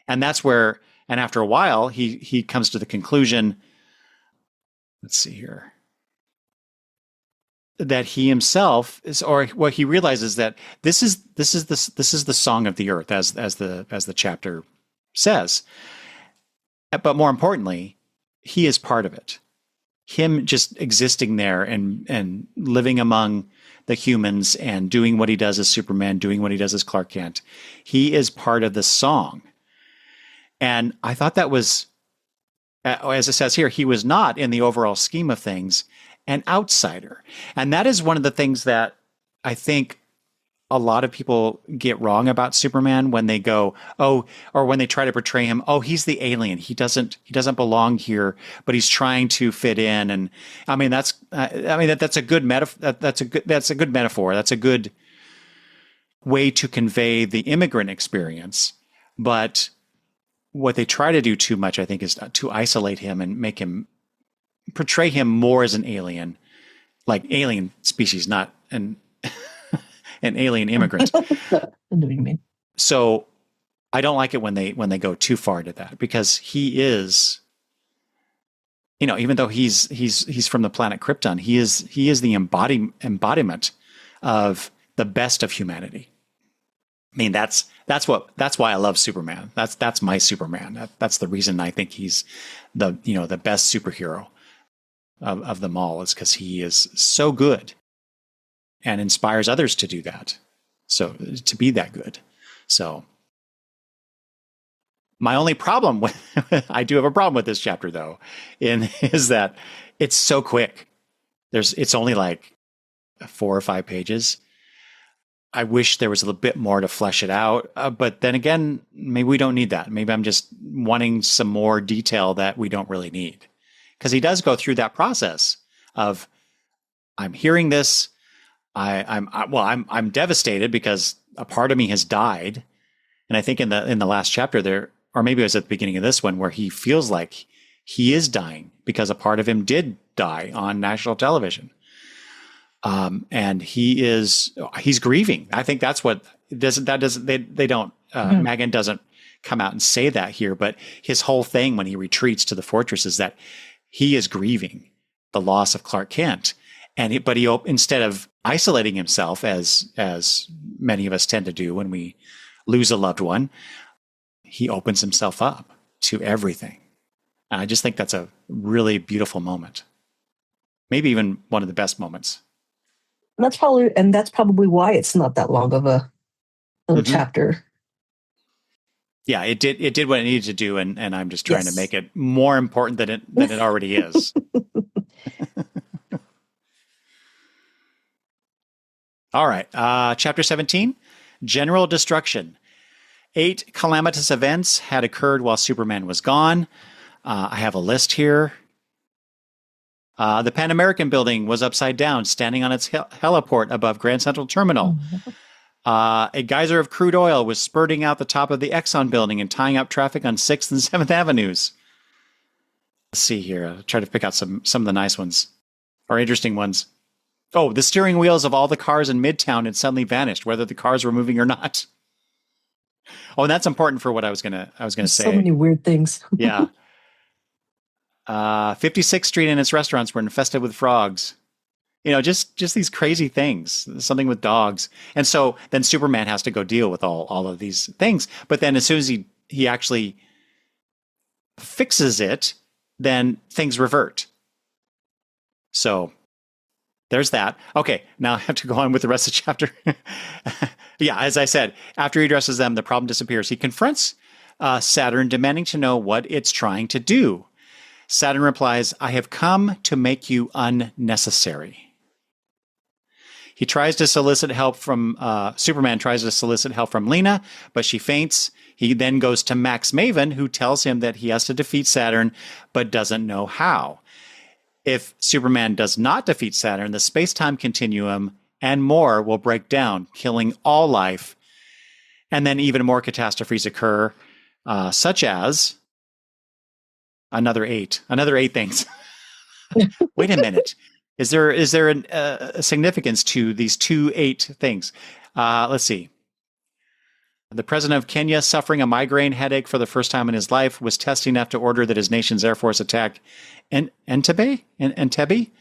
And that's where, and after a while, he comes to the conclusion, let's see here, that he himself is, or what he realizes that this is the song of the earth, as the chapter says. But more importantly, he is part of it. Him just existing there and living among the humans and doing what he does as Superman, doing what he does as Clark Kent. He is part of the song. And I thought that was, as it says here, he was not, in the overall scheme of things, an outsider. And that is one of the things that I think a lot of people get wrong about Superman when they go, or when they try to portray him, he's the alien. He doesn't belong here, but he's trying to fit in. And I mean, that's a good metaphor. That's a good metaphor. That's a good way to convey the immigrant experience. But what they try to do too much, I think, is to isolate him and make him, portray him more as an alien, like alien species, not an alien immigrant. I know what you mean. So I don't like it when they go too far into that, because he is, even though he's from the planet Krypton, he is the embodiment of the best of humanity. I mean, that's why I love Superman. That's my Superman. That's the reason I think he's the best superhero of them all, is because he is so good and inspires others to do that. So to be that good. So My only problem with I do have a problem with this chapter though, is that it's so quick. It's only like 4 or 5 pages. I wish there was a little bit more to flesh it out. But then again, maybe we don't need that. Maybe I'm just wanting some more detail that we don't really need. Because he does go through that process of, I'm hearing this. I'm devastated because a part of me has died. And I think in the last chapter there, or maybe it was at the beginning of this one, where he feels like he is dying because a part of him did die on national television. And he's grieving. I think that's what they don't, Maggin doesn't come out and say that here, but his whole thing when he retreats to the fortress is that he is grieving the loss of Clark Kent. But he, instead of isolating himself as many of us tend to do when we lose a loved one, he opens himself up to everything. And I just think that's a really beautiful moment. Maybe even one of the best moments. That's probably why it's not that long of a chapter. Yeah, it did what it needed to do, and I'm just trying to make it more important than it already is. All right, chapter 17, General Destruction. 8 calamitous events had occurred while Superman was gone. I have a list here. The Pan American building was upside down, standing on its heliport above Grand Central Terminal. A geyser of crude oil was spurting out the top of the Exxon building and tying up traffic on 6th and 7th Avenues. Let's see here. I'll try to pick out some of the nice ones or interesting ones. Oh, the steering wheels of all the cars in Midtown had suddenly vanished, whether the cars were moving or not. Oh, and that's important for what I was gonna say. So many weird things. Yeah. 56th Street and its restaurants were infested with frogs. Just these crazy things, something with dogs. And so then Superman has to go deal with all of these things. But then as soon as he actually fixes it, then things revert. So there's that. Okay, now I have to go on with the rest of the chapter. Yeah, as I said, after he addresses them, the problem disappears. He confronts Saturn, demanding to know what it's trying to do. Saturn replies, "I have come to make you unnecessary." He tries to solicit help from, Superman tries to solicit help from Lena, but she faints. He then goes to Max Maven, who tells him that he has to defeat Saturn, but doesn't know how. If Superman does not defeat Saturn, the space-time continuum and more will break down, killing all life. And then even more catastrophes occur, such as another eight things. Wait a minute. Is there a significance to these 8 things? Let's see. The president of Kenya, suffering a migraine headache for the first time in his life, was testy enough to order that his nation's Air Force attack Entebbe.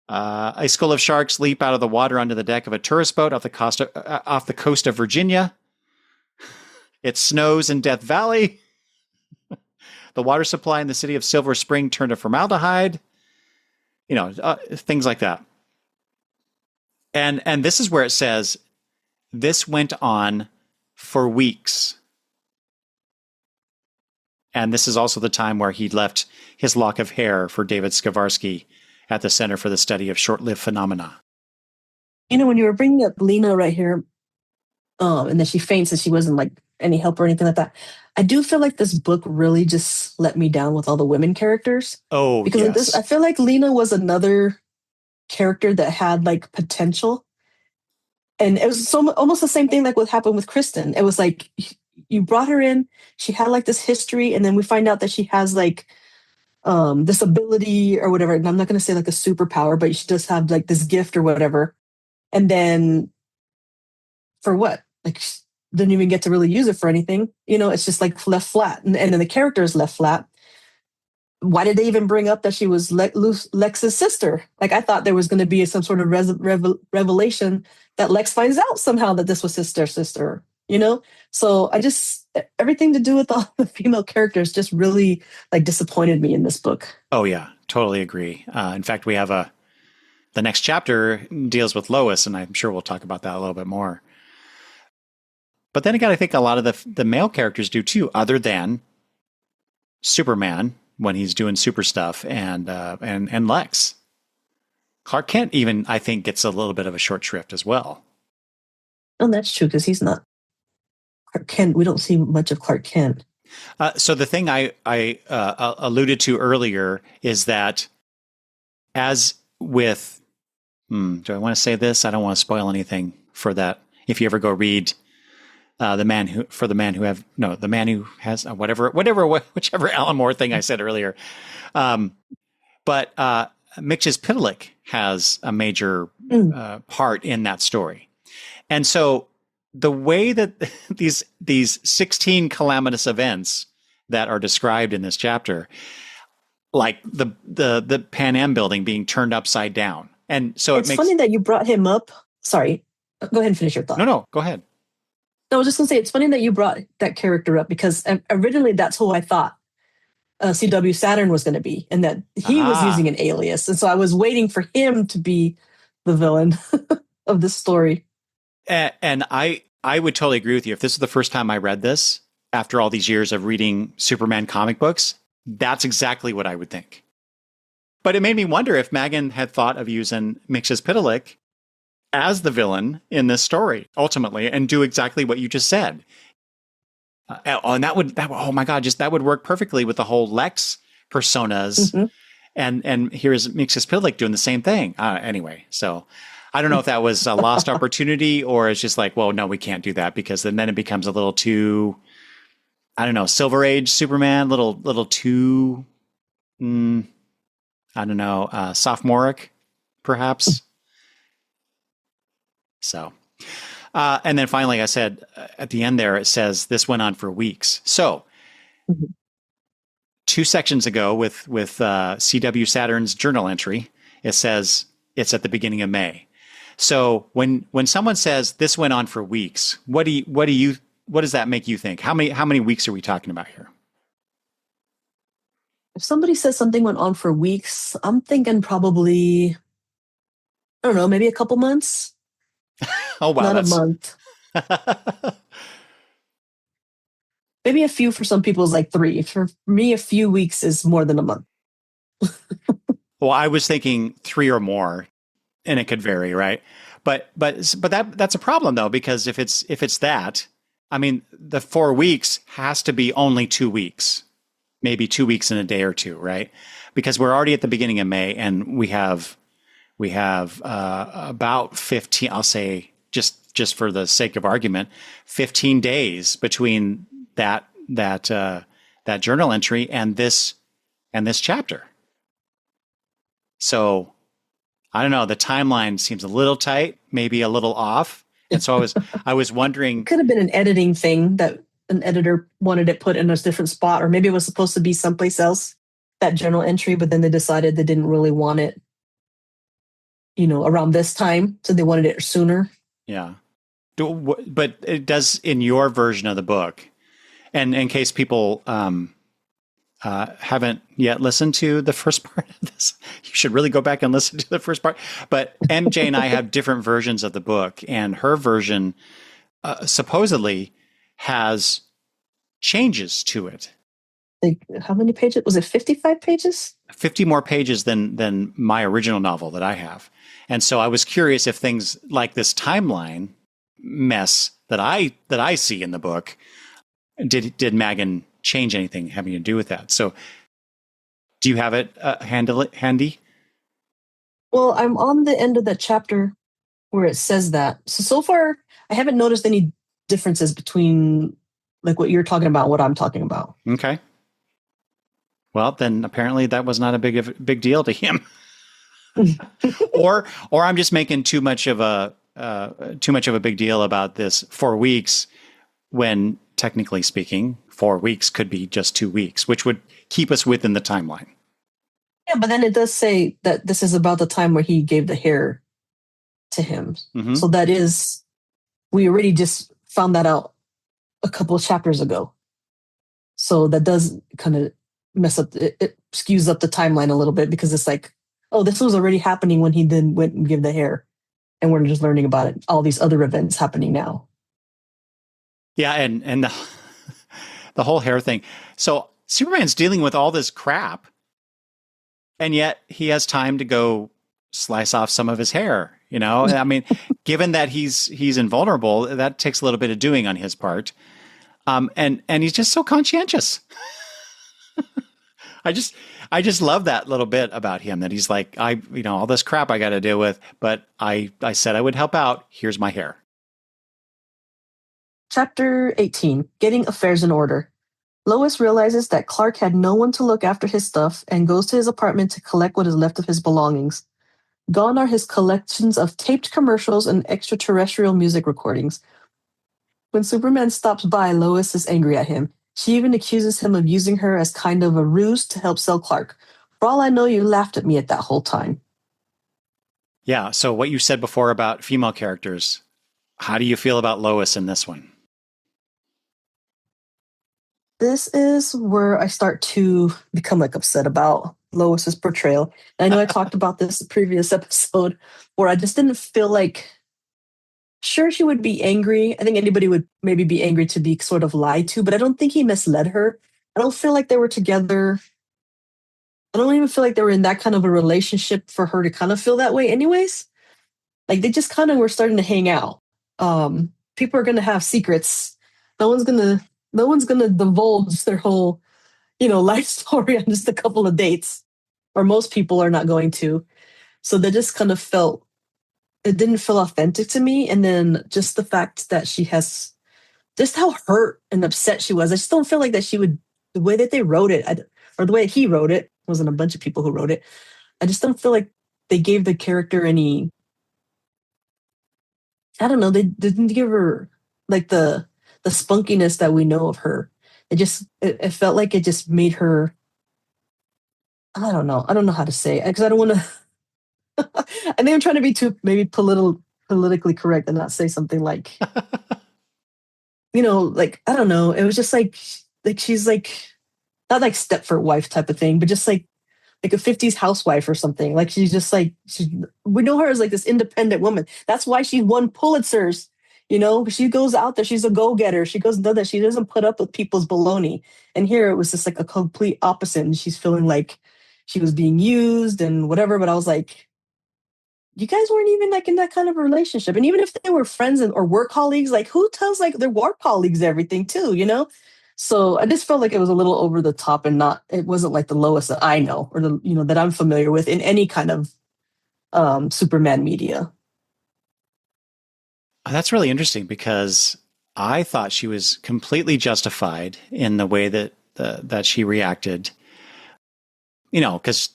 A school of sharks leap out of the water onto the deck of a tourist boat off the coast of Virginia. It snows in Death Valley. The water supply in the city of Silver Spring turned to formaldehyde. Things like that. And this is where it says, this went on for weeks. And this is also the time where he left his lock of hair for David Skavarsky at the Center for the Study of Short-Lived Phenomena. When you were bringing up Lena right here, and then she faints and she wasn't like any help or anything like that, I do feel like this book really just let me down with all the women characters. Oh, because yes. of this, I feel like Lena was another character that had like potential. And it was almost the same thing like what happened with Kristen. It was like you brought her in, she had like this history, and then we find out that she has like this ability or whatever. And I'm not going to say like a superpower, but she does have like this gift or whatever. And then for what? Like she didn't even get to really use it for anything. It's just like left flat. And then the character is left flat. Why did they even bring up that she was Lex's sister? Like, I thought there was going to be some sort of revelation that Lex finds out somehow that this was his sister, So everything to do with all the female characters just really like disappointed me in this book. Oh yeah, totally agree. In fact, we have the next chapter deals with Lois, and I'm sure we'll talk about that a little bit more. But then again, I think a lot of the male characters do too, other than Superman when he's doing super stuff, and Lex. Clark Kent even, I think, gets a little bit of a short shrift as well. Oh, that's true, because he's not Clark Kent. We don't see much of Clark Kent. So the thing I alluded to earlier is that, as with, do I want to say this? I don't want to spoil anything for that. If you ever go read the man who has whichever Alan Moore thing I said earlier, but Mixes-Pitalik has a major part in that story, and so the way that these 16 calamitous events that are described in this chapter, like the Pan Am building being turned upside down, and so it's funny that you brought him up. Sorry, go ahead and finish your thought. No, go ahead. No, I was just going to say, it's funny that you brought that character up, because originally that's who I thought CW Saturn was going to be, and that he was using an alias. And so I was waiting for him to be the villain of this story. And I would totally agree with you. If this is the first time I read this, after all these years of reading Superman comic books, that's exactly what I would think. But it made me wonder if Maggin had thought of using Mixes-Pitalik as the villain in this story ultimately, and do exactly what you just said. And that would oh my God, that would work perfectly with the whole Lex personas. Mm-hmm. And here's Mixes-Pitalik doing the same thing. Anyway, so I don't know if that was a lost opportunity, or it's just like, well, no, we can't do that, because then it becomes a little too, I don't know, Silver Age Superman, little too, I don't know, sophomoric, perhaps. So, and then finally, I said at the end there, it says this went on for weeks. So, 2 sections ago with CW Saturn's journal entry, it says it's at the beginning of May. So when someone says this went on for weeks, what does that make you think? How many weeks are we talking about here? If somebody says something went on for weeks, I'm thinking probably, I don't know, maybe a couple months. Oh, wow. Not a month. Maybe a few. For some people is like 3. For me, a few weeks is more than a month. Well, I was thinking 3 or more, and it could vary, right? But that's a problem though, because if it's that, I mean, the 4 weeks has to be only 2 weeks, maybe 2 weeks and a day or two, right? Because we're already at the beginning of May, and we have about 15. I'll say, just for the sake of argument, 15 days between that journal entry and this chapter. So I don't know. The timeline seems a little tight, maybe a little off. And so I was wondering, could have been an editing thing that an editor wanted it put in a different spot, or maybe it was supposed to be someplace else, that journal entry, but then they decided they didn't really want it, around this time, so they wanted it sooner. Yeah. But it does, in your version of the book, and in case people haven't yet listened to the first part of this, you should really go back and listen to the first part. But MJ and I have different versions of the book, and her version supposedly has changes to it. Like, how many pages? Was it 55 pages? 50 more pages than my original novel that I have. And so I was curious if things like this timeline mess that I see in the book, did Maggin change anything having to do with that? So do you have it handy? Well, I'm on the end of that chapter where it says that. So far, I haven't noticed any differences between like what you're talking about, what I'm talking about. Okay. Well, then apparently that was not a big deal to him. or I'm just making too much of a big deal about this 4 weeks, when technically speaking, 4 weeks could be just 2 weeks, which would keep us within the timeline. Yeah, but then it does say that this is about the time where he gave the hair to him. Mm-hmm. So that is, we already just found that out a couple of chapters ago. So that does kind of mess up, it skews up the timeline a little bit, because it's like, oh, this was already happening when he then went and gave the hair. And we're just learning about it, all these other events happening now. Yeah, and the whole hair thing. So Superman's dealing with all this crap, and yet he has time to go slice off some of his hair. You know, I mean, given that he's invulnerable, that takes a little bit of doing on his part. And he's just so conscientious. I just I just love that little bit about him that he's like, all this crap I got to deal with, but I said I would help out. Here's my hair. Chapter 18, Getting Affairs in Order. Lois realizes that Clark had no one to look after his stuff and goes to his apartment to collect what is left of his belongings. Gone are his collections of taped commercials and extraterrestrial music recordings. When Superman stops by, Lois is angry at him. She even accuses him of using her as kind of a ruse to help sell Clark. For all I know, you laughed at me at that whole time. Yeah. So what you said before about female characters, how do you feel about Lois in this one? This is where I start to become like upset about Lois's portrayal. I know I talked about this in the previous episode where I just didn't feel like, sure, she would be angry. I think anybody would maybe be angry to be sort of lied to, but I don't think he misled her. I don't feel like they were together. I don't even feel like they were in that kind of a relationship for her to kind of feel that way anyways. Like they just kind of were starting to hang out. People are going to have secrets. No one's going to divulge their whole, life story on just a couple of dates, or most people are not going to. So they just kind of it didn't feel authentic to me. And then just the fact that she has, just how hurt and upset she was. I just don't feel like that she would, the way that they wrote it, or the way he wrote it, wasn't a bunch of people who wrote it. I just don't feel like they gave the character any, I don't know, they didn't give her like the spunkiness that we know of her. It felt like it just made her, I don't know. I don't know how to say it because I don't want to, I think I'm trying to be too maybe politically correct and not say something like, like, I don't know. It was just like she's like, not like Stepford wife type of thing, but just like a 50s housewife or something. Like she's just like, we know her as like this independent woman. That's why she won Pulitzers. She goes out there. She's a go-getter. She goes and does that. She doesn't put up with people's baloney. And here it was just like a complete opposite. And she's feeling like she was being used and whatever. But I was like, you guys weren't even like in that kind of relationship. And even if they were friends or work colleagues, like who tells like their work colleagues everything too? So I just felt like it was a little over the top and it wasn't like the Lois that I know or that I'm familiar with in any kind of Superman media. That's really interesting because I thought she was completely justified in the way that she reacted. Because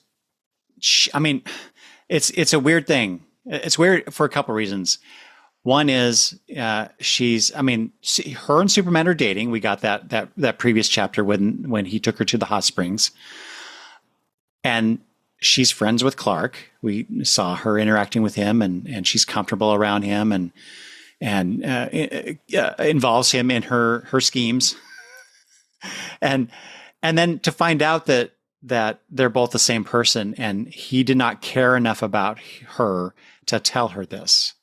I mean, it's a weird thing. It's weird for a couple reasons. One is her and Superman are dating. We got that previous chapter when he took her to the hot springs, and she's friends with Clark. We saw her interacting with him, and she's comfortable around him, and involves him in her schemes, and then to find out that they're both the same person, and he did not care enough about her to tell her this.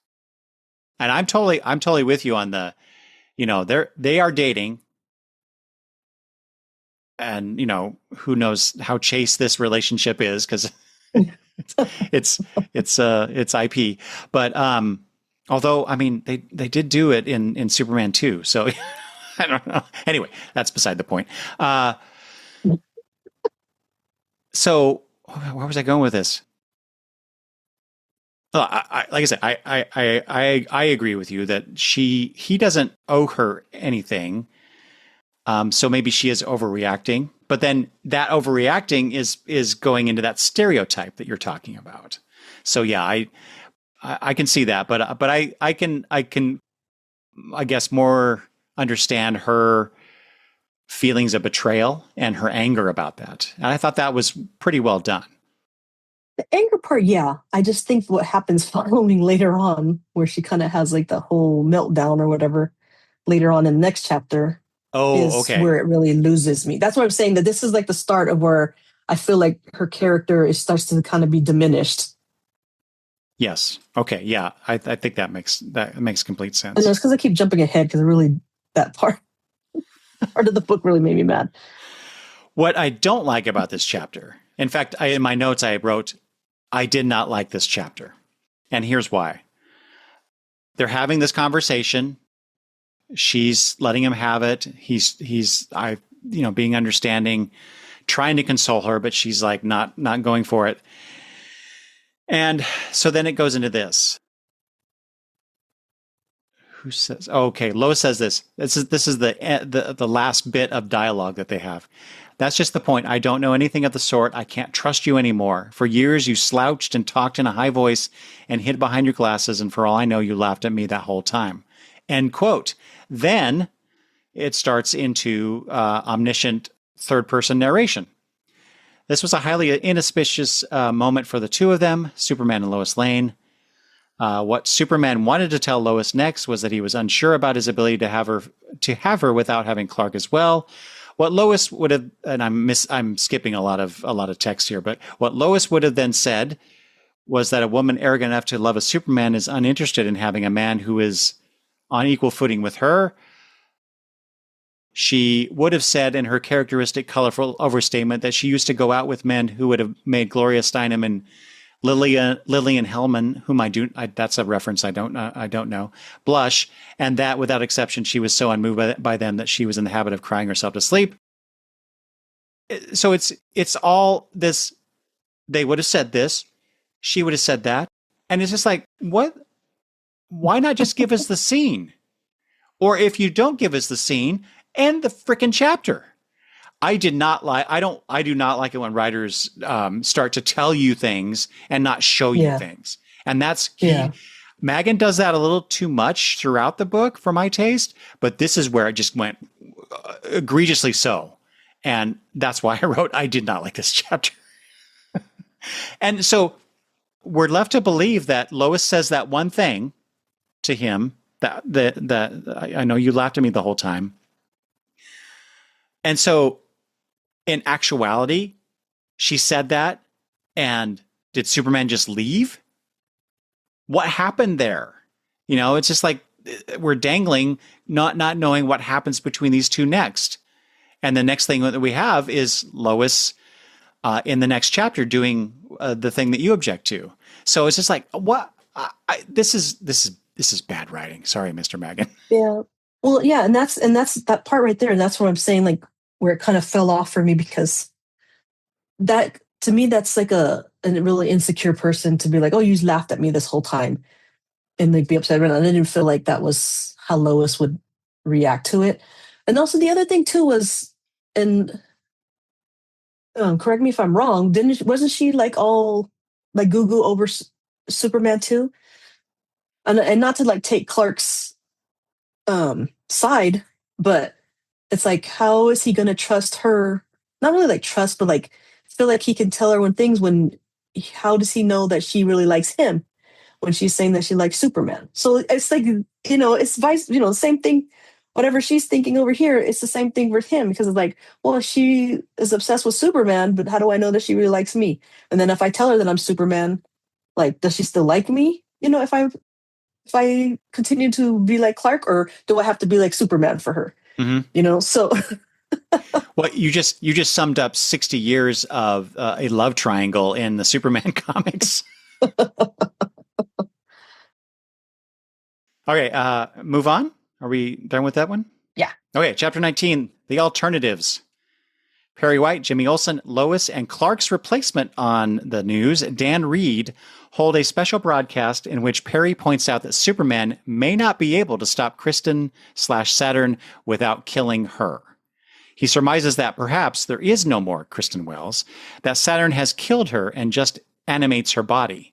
And I'm totally with you on the, they are dating, and who knows how chaste this relationship is because it's IP, but although I mean they did do it in Superman 2, so I don't know. Anyway, that's beside the point. So where was I going with this? Like I said, I agree with you that he doesn't owe her anything. So maybe she is overreacting, but then that overreacting is going into that stereotype that you're talking about. So yeah, I can see that, but I can I guess more understand her feelings of betrayal and her anger about that. And I thought that was pretty well done. The anger part, yeah. I just think what happens following later on, where she kind of has like the whole meltdown or whatever later on in the next chapter, is Okay. where it really loses me. That's why I'm saying that this is like the start of where I feel like her character starts to kind of be diminished. Yes. Okay. Yeah. I think that makes complete sense. And it's because I keep jumping ahead because I really that part of the book really made me mad. What I don't like about this chapter, in fact, in my notes I wrote, I did not like this chapter. And here's why. They're having this conversation. She's letting him have it. He's being understanding, trying to console her, but she's like not going for it. And so then it goes into this. Who says? Oh, okay, Lois says this. This is the last bit of dialogue that they have. That's just the point. I don't know anything of the sort. I can't trust you anymore. For years, you slouched and talked in a high voice and hid behind your glasses, and for all I know, you laughed at me that whole time. End quote. Then it starts into omniscient third-person narration. This was a highly inauspicious moment for the two of them, Superman and Lois Lane. What Superman wanted to tell Lois next was that he was unsure about his ability to have her without having Clark as well. What Lois would have, and I'm skipping a lot of text here, but what Lois would have then said was that a woman arrogant enough to love a Superman is uninterested in having a man who is on equal footing with her. She would have said in her characteristic colorful overstatement that she used to go out with men who would have made Gloria Steinem and Lillian Hellman, whom that's a reference I don't know, blush, and that without exception she was so unmoved by them that she was in the habit of crying herself to sleep. So it's all this. They would have said this, she would have said that, and it's just like, what? Why not just give us the scene? Or if you don't give us the scene, end the frickin' chapter. I do not like it when writers start to tell you things and not show you things. And that's key. Yeah. Maggin does that a little too much throughout the book for my taste, but this is where it just went egregiously so. And that's why I wrote, I did not like this chapter. And so we're left to believe that Lois says that one thing to him that I know you laughed at me the whole time. And so in actuality, she said that, and did Superman just leave? What happened there? You know, it's just like we're dangling, not knowing what happens between these two next. And the next thing that we have is Lois in the next chapter doing the thing that you object to. So it's just like, what? This is bad writing. Sorry, Mr. Maggin. Yeah. Well, yeah, and that's that part right there. And that's what I'm saying, like, where it kind of fell off for me, because that, to me, that's like a really insecure person to be like, oh, you laughed at me this whole time, and like be upset. And I didn't feel like that was how Lois would react to it. And also the other thing too was, and correct me if I'm wrong, wasn't she like all like goo over Superman too? And not to like take Clark's side, but it's like, how is he going to trust her? Not really like trust, but like feel like he can tell her how does he know that she really likes him when she's saying that she likes Superman? So it's like, it's the same thing. Whatever she's thinking over here, it's the same thing with him, because it's like, well, she is obsessed with Superman, but how do I know that she really likes me? And then if I tell her that I'm Superman, like, does she still like me? If I continue to be like Clark, or do I have to be like Superman for her? Mm-hmm. So. Well, you just summed up 60 years of a love triangle in the Superman comics. Okay, move on. Are we done with that one? Yeah. Okay, chapter 19, the alternatives. Perry White, Jimmy Olsen, Lois, and Clark's replacement on the news, Dan Reed, hold a special broadcast in which Perry points out that Superman may not be able to stop Kristen/Saturn without killing her. He surmises that perhaps there is no more Kristen Wells, that Saturn has killed her and just animates her body.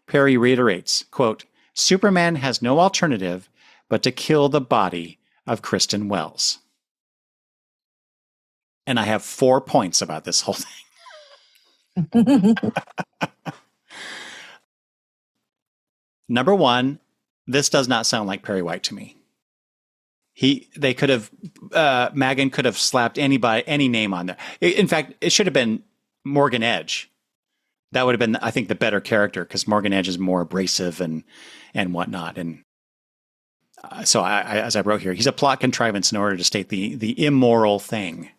Perry reiterates, quote, Superman has no alternative but to kill the body of Kristen Wells. And I have 4 points about this whole thing. Number one, this does not sound like Perry White to me. They could have, Maggin could have slapped any name on there. In fact, it should have been Morgan Edge. That would have been, I think, the better character, because Morgan Edge is more abrasive and whatnot. And So as I wrote here, he's a plot contrivance in order to state the immoral thing.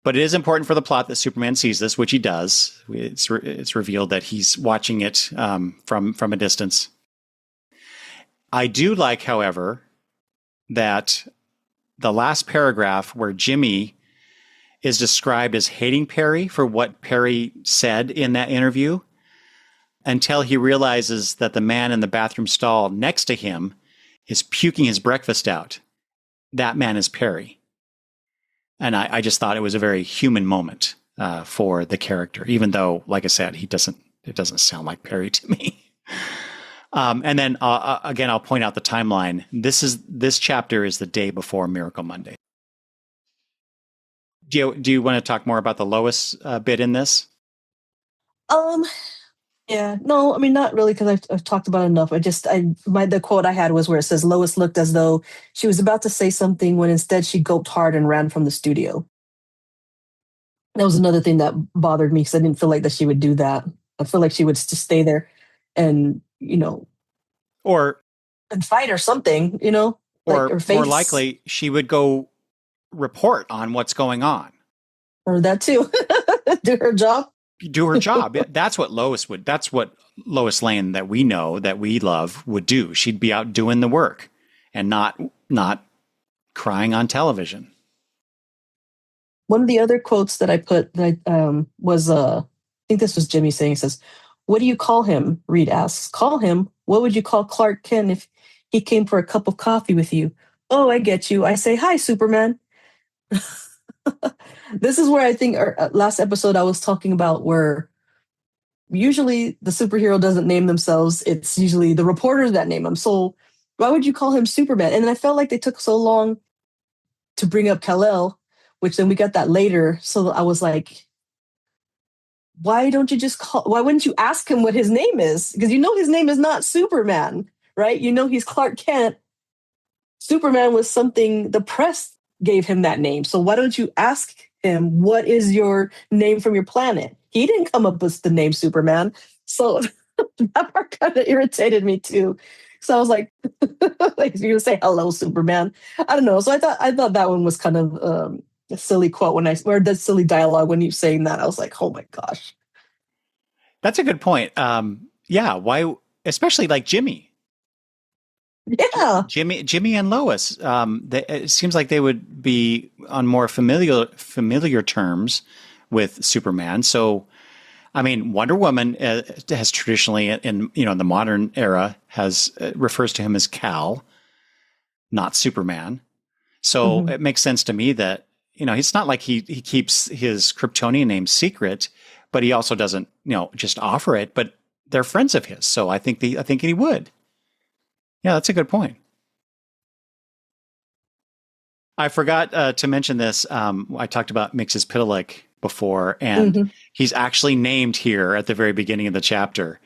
But it is important for the plot that Superman sees this, which he does. It's revealed that he's watching it from a distance. I do like, however, that the last paragraph where Jimmy is described as hating Perry for what Perry said in that interview until he realizes that the man in the bathroom stall next to him is puking his breakfast out. That man is Perry. And I just thought it was a very human moment for the character, even though, like I said, it doesn't sound like Perry to me. And then again, I'll point out the timeline. This chapter is the day before Miracle Monday. Do you want to talk more about the Lois bit in this? Yeah, no, I mean, not really, because I've talked about it enough. The quote I had was where it says Lois looked as though she was about to say something when instead she gulped hard and ran from the studio. That was another thing that bothered me because I didn't feel like that she would do that. I feel like she would just stay there and, and fight or something, or her face. More likely she would go report on what's going on. Or that too. Do her job. That's what Lois Lane that we know, that we love, would do. She'd be out doing the work and not crying on television. One of the other quotes that I put was I think this was Jimmy saying, it says, "What do you call him?" Reed asks. "Call him? What would you call Clark Kent if he came for a cup of coffee with you?" "Oh, I get you. I say, hi, Superman." This is where I think our last episode I was talking about where usually the superhero doesn't name themselves. It's usually the reporters that name them. So why would you call him Superman? And then I felt like they took so long to bring up Kal-El, which then we got that later. So I was like, why wouldn't you ask him what his name is? Because his name is not Superman, right? He's Clark Kent. Superman was something the press gave him that name. So why don't you ask him, what is your name from your planet? He didn't come up with the name Superman. So that part kind of irritated me too. So I was like, you say hello, Superman. I don't know. So I thought that one was kind of a silly quote or that silly dialogue when you saying that. I was like, oh my gosh. That's a good point. Yeah. Why, especially like Jimmy. Yeah, Jimmy and Lois. It seems like they would be on more familiar terms with Superman. So, I mean, Wonder Woman has traditionally, in the modern era, refers to him as Kal, not Superman. So It makes sense to me that it's not like he keeps his Kryptonian name secret, but he also doesn't just offer it. But they're friends of his, so I think he would. Yeah, that's a good point. I forgot to mention this. I talked about Mxyzptlk before, and he's actually named here at the very beginning of the chapter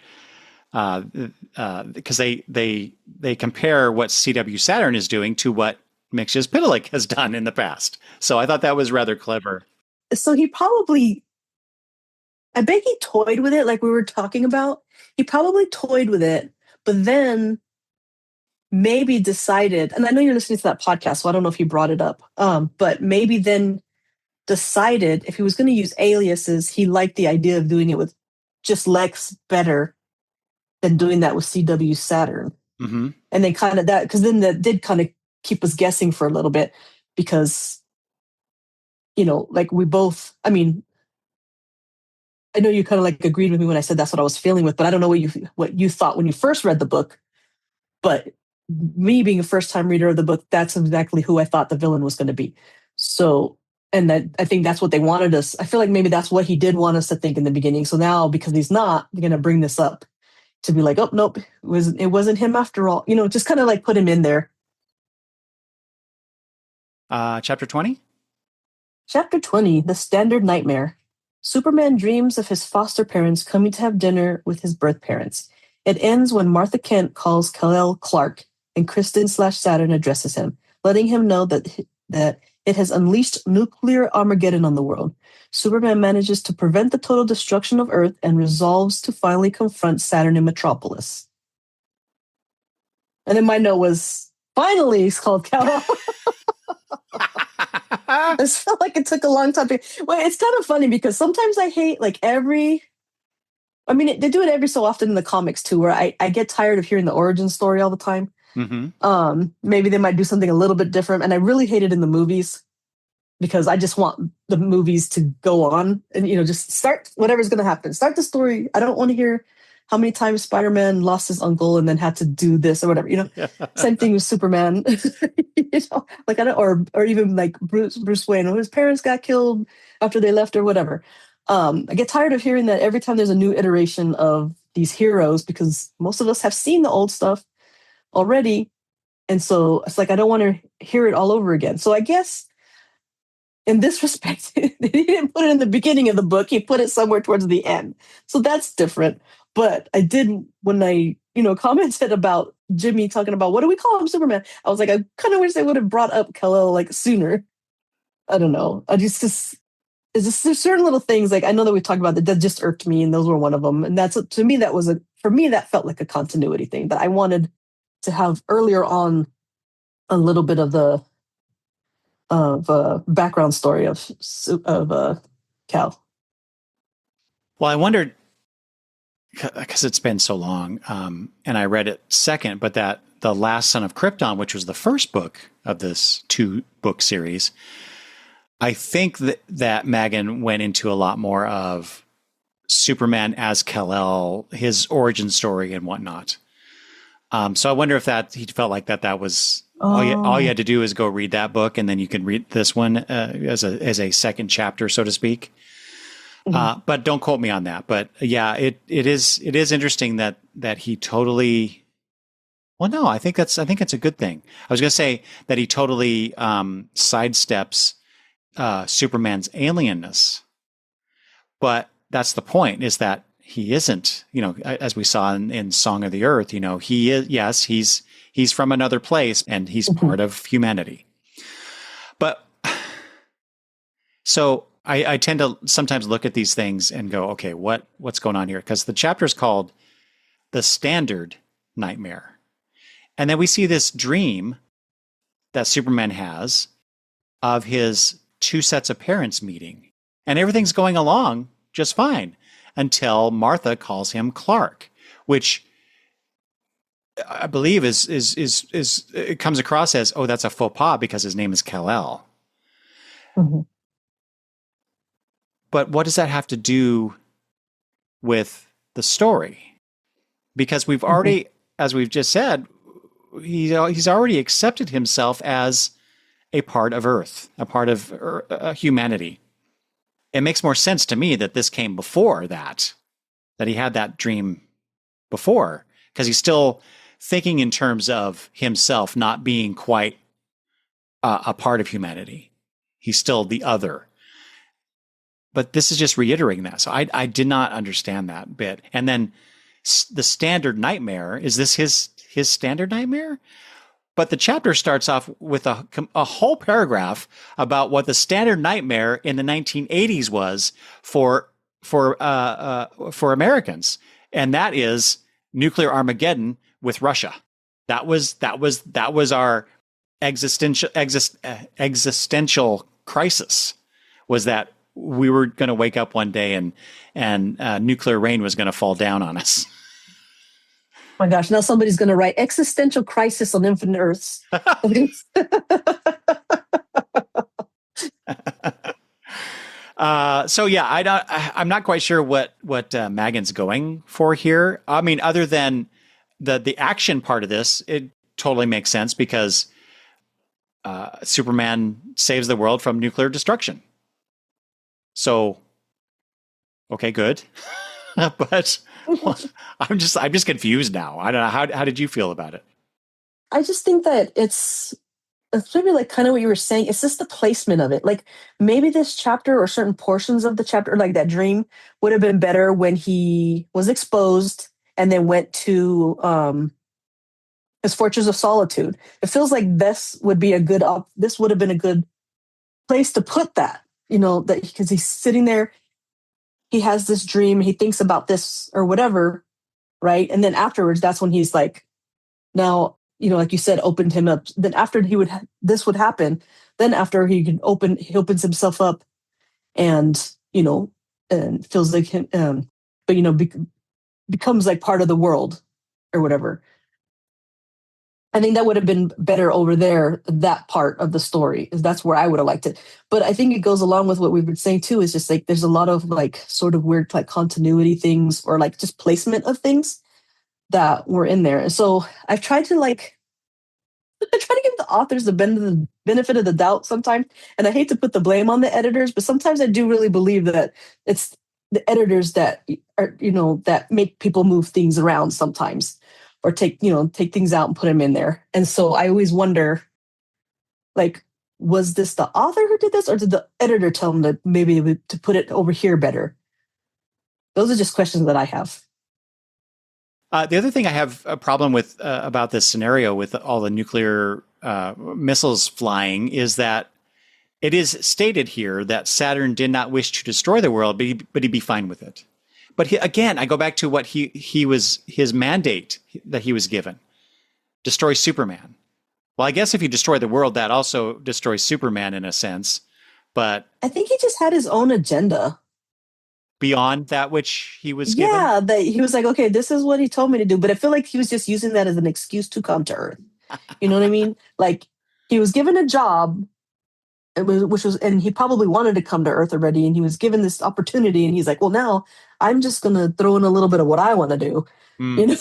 because they compare what CW Saturn is doing to what Mxyzptlk has done in the past. So I thought that was rather clever. So I bet he toyed with it like we were talking about. He probably toyed with it, but then maybe decided, and I know you're listening to that podcast, so I don't know if he brought it up, but maybe then decided if he was going to use aliases, he liked the idea of doing it with just Lex better than doing that with CW Saturn. Mm-hmm. And then kind of that, because then that did kind of keep us guessing for a little bit because, like we both, I mean, I know you kind of like agreed with me when I said that's what I was feeling with, but I don't know what you thought when you first read the book. But me being a first-time reader of the book, that's exactly who I thought the villain was going to be. So, and I think that's what they wanted us. I feel like maybe that's what he did want us to think in the beginning. So now, because he's not, they're going to bring this up to be like, oh, nope, it wasn't him after all. Just kind of like put him in there. Chapter 20? Chapter 20, The Standard Nightmare. Superman dreams of his foster parents coming to have dinner with his birth parents. It ends when Martha Kent calls Kal-El Clark and Kristen/Saturn addresses him, letting him know that it has unleashed nuclear Armageddon on the world. Superman manages to prevent the total destruction of Earth and resolves to finally confront Saturn in Metropolis. And then my note was, finally, he's called Kal-El. I just felt like it took a long time. Well, it's kind of funny because sometimes I hate like they do it every so often in the comics too, where I get tired of hearing the origin story all the time. Maybe they might do something a little bit different. And I really hate it in the movies because I just want the movies to go on and, just start whatever's going to happen. Start the story. I don't want to hear how many times Spider-Man lost his uncle and then had to do this or whatever, Same thing with Superman, like I don't, or even like Bruce Wayne, or his parents got killed after they left or whatever. I get tired of hearing that every time there's a new iteration of these heroes because most of us have seen the old stuff already. And so it's like, I don't want to hear it all over again. So I guess in this respect, he didn't put it in the beginning of the book. He put it somewhere towards the end. So that's different. But I did, when I, commented about Jimmy talking about, what do we call him, Superman? I was like, I kind of wish they would have brought up Kal-El like sooner. I don't know. It's just there's certain little things, like I know that we talked about that just irked me, and those were one of them. And that's, to me, for me, that felt like a continuity thing that I wanted to have earlier on a little bit of the background story of Cal. Well, I wondered, because it's been so long, and I read it second, but that The Last Son of Krypton, which was the first book of this 2-book series, I think that Maggin went into a lot more of Superman as Kal-El, his origin story and whatnot. So I wonder if he felt like that was all you had to do is go read that book, and then you can read this one as a second chapter, so to speak. But don't quote me on that. But yeah, it is interesting that he totally. Well, no, I think it's a good thing. I was going to say that he totally sidesteps Superman's alienness, but that's the point. Is that he isn't, as we saw in Song of the Earth, he is, yes, he's from another place and he's part of humanity. But so I tend to sometimes look at these things and go, okay, what's going on here? Because the chapter is called The Standard Nightmare. And then we see this dream that Superman has of his 2 sets of parents meeting. And everything's going along just fine until Martha calls him Clark, which I believe is it comes across as, oh, that's a faux pas because his name is Kal-El. But what does that have to do with the story? Because we've already, as we've just said, he's already accepted himself as a part of Earth, a part of humanity. It makes more sense to me that this came before that he had that dream before, because he's still thinking in terms of himself not being quite a part of humanity. He's still the other. But this is just reiterating that. So I did not understand that bit. And then the standard nightmare, is this his standard nightmare? But the chapter starts off with a whole paragraph about what the standard nightmare in the 1980s was for Americans, and that is nuclear Armageddon with Russia. That was our existential crisis. Was that we were going to wake up one day and nuclear rain was going to fall down on us. Oh my gosh, now somebody's going to write existential crisis on Infinite Earths. So yeah, I'm not quite sure what Maggin's going for here. I mean, other than the action part of this, it totally makes sense because Superman saves the world from nuclear destruction. So, okay, good. But I'm just confused now. I don't know. How did you feel about it? I just think that it's maybe like kind of what you were saying. It's just the placement of it. Like maybe this chapter or certain portions of the chapter, like that dream, would have been better when he was exposed and then went to his Fortress of Solitude. It feels like this would be this would have been a good place to put that. That because he's sitting there, he has this dream, he thinks about this or whatever, right? And then afterwards, that's when he's like, now, like you said, opened him up. Then after this would happen, then after he opens himself up and, and feels like him, but, becomes like part of the world or whatever. I think that would have been better over there, that part of the story. That's where I would have liked it. But I think it goes along with what we've been saying too, is just like there's a lot of like sort of weird like continuity things or like just placement of things that were in there. And so I try to give the authors the benefit of the doubt sometimes. And I hate to put the blame on the editors, but sometimes I do really believe that it's the editors that are, that make people move things around sometimes or take things out and put them in there. And so I always wonder, like, was this the author who did this, or did the editor tell them that maybe to put it over here better? Those are just questions that I have. The other thing I have a problem with about this scenario with all the nuclear missiles flying is that it is stated here that Saturn did not wish to destroy the world, but he'd be fine with it. But again, I go back to what his mandate that he was given: destroy Superman. Well, I guess if you destroy the world, that also destroys Superman in a sense. But I think he just had his own agenda beyond that which he was given. Yeah, that he was like, okay, this is what he told me to do. But I feel like he was just using that as an excuse to come to Earth. You know what I mean? Like he was given a job, and he probably wanted to come to Earth already, and he was given this opportunity, and he's like, well, now I'm just gonna throw in a little bit of what I want to do. You know?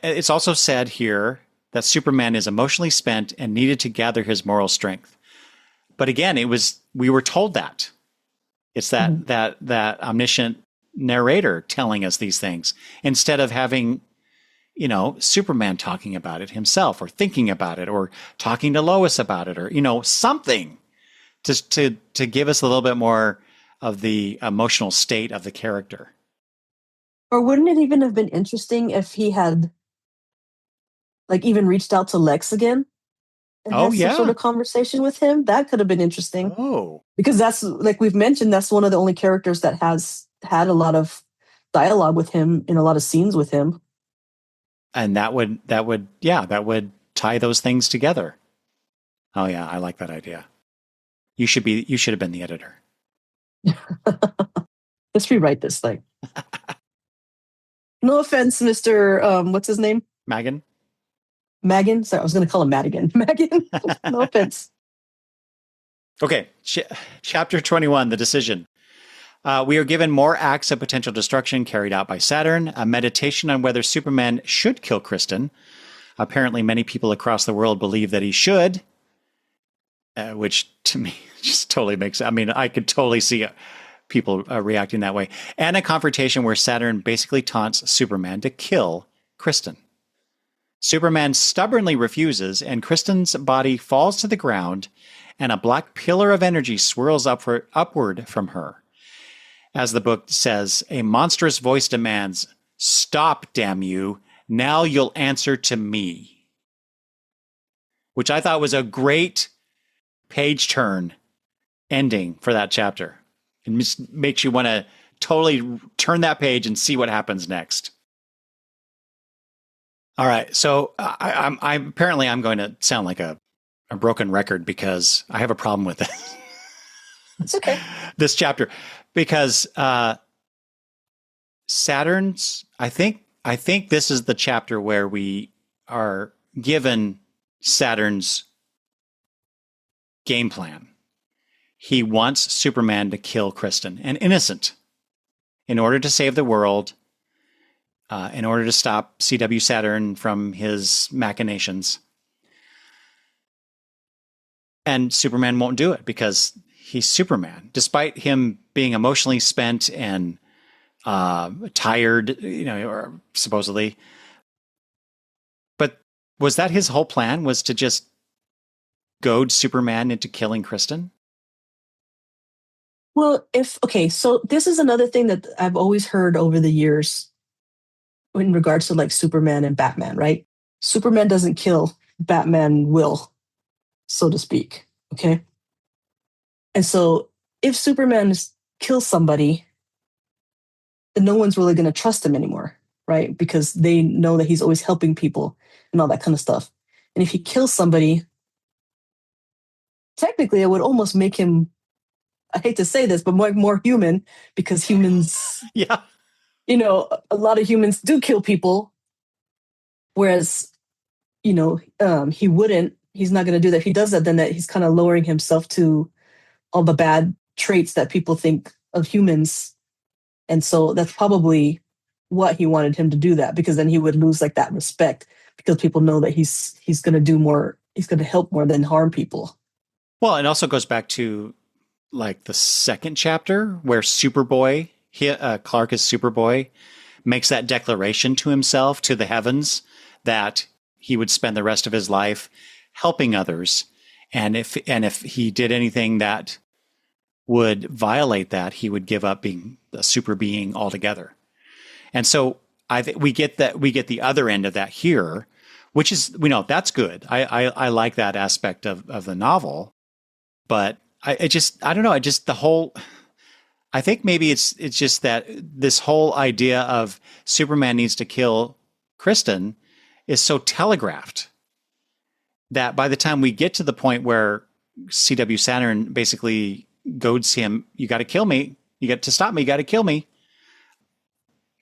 It's also said here that Superman is emotionally spent and needed to gather his moral strength. But again, we were told that. It's that omniscient narrator telling us these things instead of having, Superman talking about it himself or thinking about it or talking to Lois about it or, something to give us a little bit more of the emotional state of the character. Or wouldn't it even have been interesting if he had like even reached out to Lex again and had some sort of conversation with him? That could have been interesting. Oh, because that's, like we've mentioned, that's one of the only characters that has had a lot of dialogue with him in a lot of scenes with him. And that would tie those things together. Oh yeah, I like that idea. You should have been the editor. Let's rewrite this thing. No offense, Mr. What's his name? Maggin? Maggin? Sorry, I was going to call him Madigan. Maggin? No offense. Okay, chapter 21, the decision. We are given more acts of potential destruction carried out by Saturn, a meditation on whether Superman should kill Kristen. Apparently, many people across the world believe that he should, which to me just totally makes... I mean, I could totally see people reacting that way. And a confrontation where Saturn basically taunts Superman to kill Kristen. Superman stubbornly refuses, and Kristen's body falls to the ground, and a black pillar of energy swirls upward from her. As the book says, a monstrous voice demands, "Stop, damn you. Now you'll answer to me." Which I thought was a great page turn ending for that chapter. It just makes you want to totally turn that page and see what happens next. All right, so I'm apparently I'm going to sound like a broken record because I have a problem with it. It's okay. This chapter, because Saturn's, I think this is the chapter where we are given Saturn's game plan. He wants Superman to kill Kristen, an innocent, in order to save the world, in order to stop CW Saturn from his machinations. And Superman won't do it because he's Superman, despite him being emotionally spent and tired, or supposedly. But was that his whole plan, was to just goad Superman into killing Kristen? Well, so this is another thing that I've always heard over the years in regards to like Superman and Batman, right? Superman doesn't kill, Batman will, so to speak. Okay. And so if Superman kills somebody, then no one's really going to trust him anymore. right? Because they know that he's always helping people and all that kind of stuff. And if he kills somebody, technically, it would almost make him, I hate to say this, but more human, because humans, Yeah. a lot of humans do kill people, whereas, he's not going to do that. If he does that, then that he's kind of lowering himself to all the bad traits that people think of humans. And so that's probably what he wanted him to do, that, because then he would lose like that respect, because people know that he's going to do more, he's going to help more than harm people. Well, it also goes back to like the second chapter where Superboy, Clark is Superboy, makes that declaration to himself, to the heavens, that he would spend the rest of his life helping others. And if he did anything that would violate that, he would give up being a super being altogether. And so I think we get the other end of that here, which is, that's good. I like that aspect of the novel, but I don't know. I think maybe it's just that this whole idea of Superman needs to kill Kristen is so telegraphed that by the time we get to the point where C.W. Saturn basically goads him, you got to kill me, you got to stop me, you got to kill me,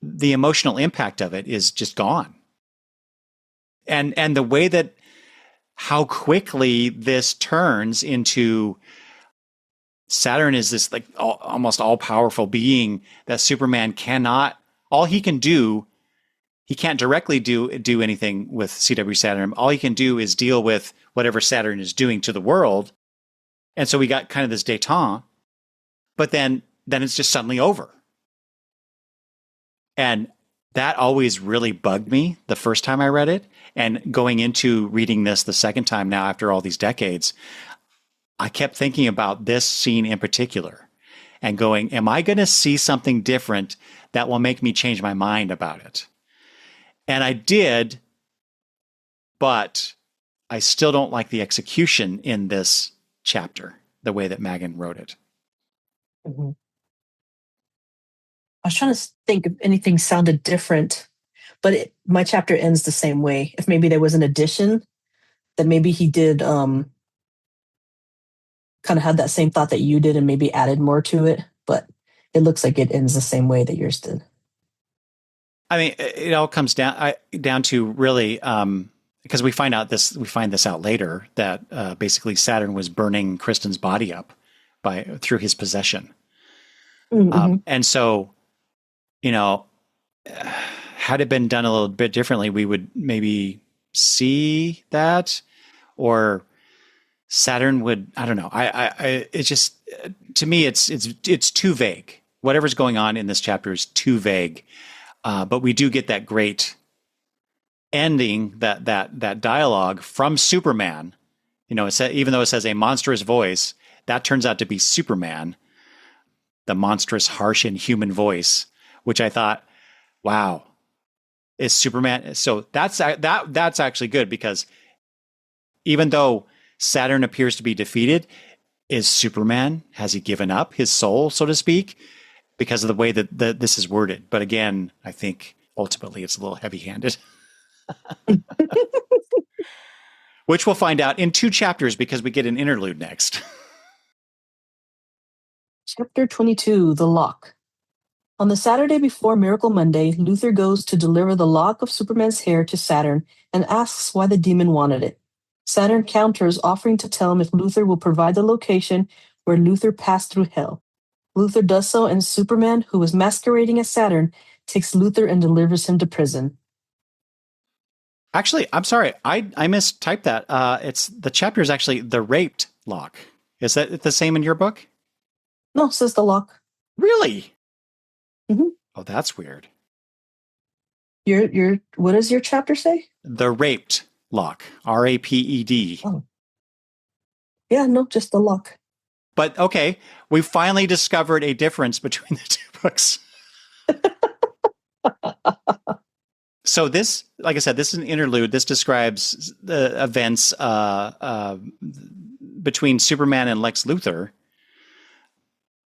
the emotional impact of it is just gone. And the way that how quickly this turns into Saturn is this like almost all powerful being that Superman cannot, all he can do, he can't directly do anything with CW Saturn. All he can do is deal with whatever Saturn is doing to the world. And so we got kind of this détente, but then it's just suddenly over. And that always really bugged me the first time I read it. And going into reading this the second time now after all these decades, I kept thinking about this scene in particular and going, am I going to see something different that will make me change my mind about it? And I did, but I still don't like the execution in this chapter, the way that Maggin wrote it. Mm-hmm. I was trying to think if anything sounded different, but my chapter ends the same way. If maybe there was an addition, that maybe he did kind of had that same thought that you did and maybe added more to it, but it looks like it ends the same way that yours did. I mean, it all comes down to really, because we find this out later, that basically Saturn was burning Kristen's body up through his possession. Mm-hmm. And so, had it been done a little bit differently, we would maybe see that, or Saturn would, I don't know. It's just, to me, it's too vague. Whatever's going on in this chapter is too vague. But we do get that great ending, that dialogue from Superman. Even though it says a monstrous voice, that turns out to be Superman, the monstrous, harsh, inhuman voice, which I thought, wow, is Superman. So that's actually good, because even though Saturn appears to be defeated, is Superman, has he given up his soul, so to speak, because of the way that this is worded? But again, I think ultimately it's a little heavy-handed. Which we'll find out in 2 chapters, because we get an interlude next. Chapter 22, The Lock. On the Saturday before Miracle Monday, Luthor goes to deliver the lock of Superman's hair to Saturn and asks why the demon wanted it. Saturn counters, offering to tell him if Luthor will provide the location where Luthor passed through hell. Luthor does so, and Superman, who was masquerading as Saturn, takes Luthor and delivers him to prison. Actually, I'm sorry, I mistyped that. It's the chapter is actually The Raped Lock. Is that the same in your book? No, it says The Lock. Really? Mm-hmm. Oh, that's weird. Your what does your chapter say? The Raped Lock. RAPED. Oh. Yeah, no, just The Lock. But okay, we finally discovered a difference between the 2 books. So this, like I said, this is an interlude. This describes the events between Superman and Lex Luthor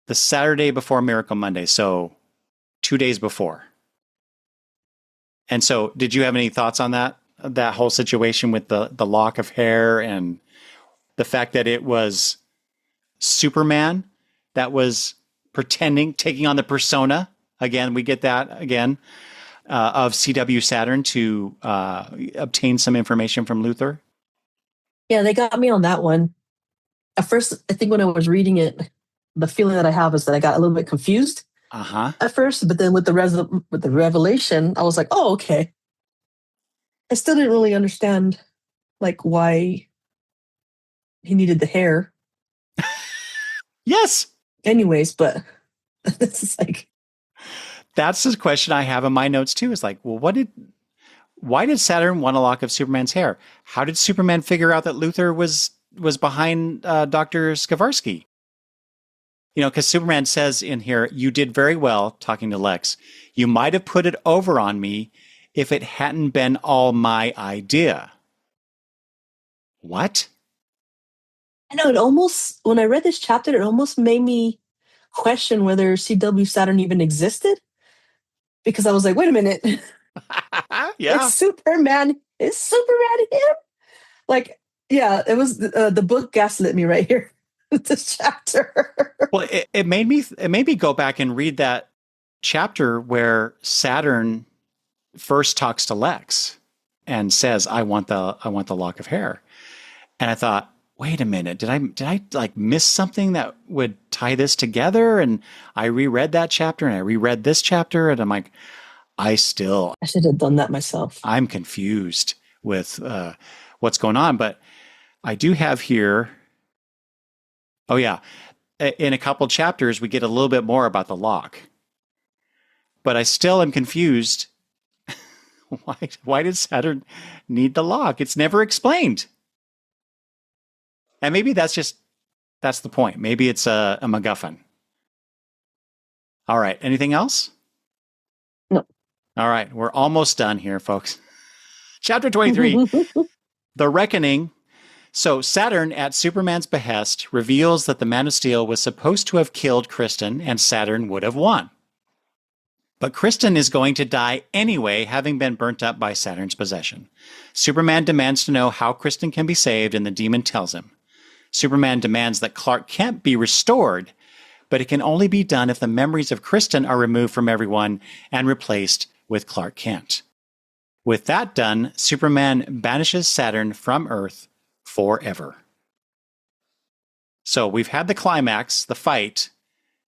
the Saturday before Miracle Monday. So 2 days before. And so, did you have any thoughts on that whole situation with the lock of hair and the fact that it was Superman that was pretending, taking on the persona? Again, we get that again of CW Saturn to obtain some information from Luthor. Yeah, they got me on that one. At first, I think when I was reading it, the feeling that I have is that I got a little bit confused at first, but then with the revelation, I was like, oh, okay. I still didn't really understand like why he needed the hair. Yes. Anyways, but this is like, that's the question I have in my notes too. Is like, well, why did Saturn want a lock of Superman's hair? How did Superman figure out that Luthor was behind Dr. Skavarsky? You know, because Superman says in here, you did very well, talking to Lex. You might have put it over on me if it hadn't been all my idea. What? I know, it almost, when I read this chapter, it almost made me question whether CW Saturn even existed. Because I was like, wait a minute. Yeah. Is Superman him? Like, yeah, it was the book gaslit me right here. This chapter. Well, it made me go back and read that chapter where Saturn first talks to Lex and says, I want the lock of hair. And I thought, wait a minute, did I like miss something that would tie this together? And I reread that chapter and I reread this chapter and I'm like, I should have done that myself. I'm confused with what's going on, but I do have here. Oh yeah. In a couple chapters, we get a little bit more about the lock, but I still am confused. Why did Saturn need the lock? It's never explained. And maybe that's the point. Maybe it's a MacGuffin. All right. Anything else? No. All right. We're almost done here, folks. Chapter 23, The Reckoning. So Saturn, at Superman's behest, reveals that the Man of Steel was supposed to have killed Kristen and Saturn would have won. But Kristen is going to die anyway, having been burnt up by Saturn's possession. Superman demands to know how Kristen can be saved, and the demon tells him. Superman demands that Clark Kent be restored, but it can only be done if the memories of Kristen are removed from everyone and replaced with Clark Kent. With that done, Superman banishes Saturn from Earth forever. So we've had the climax, the fight.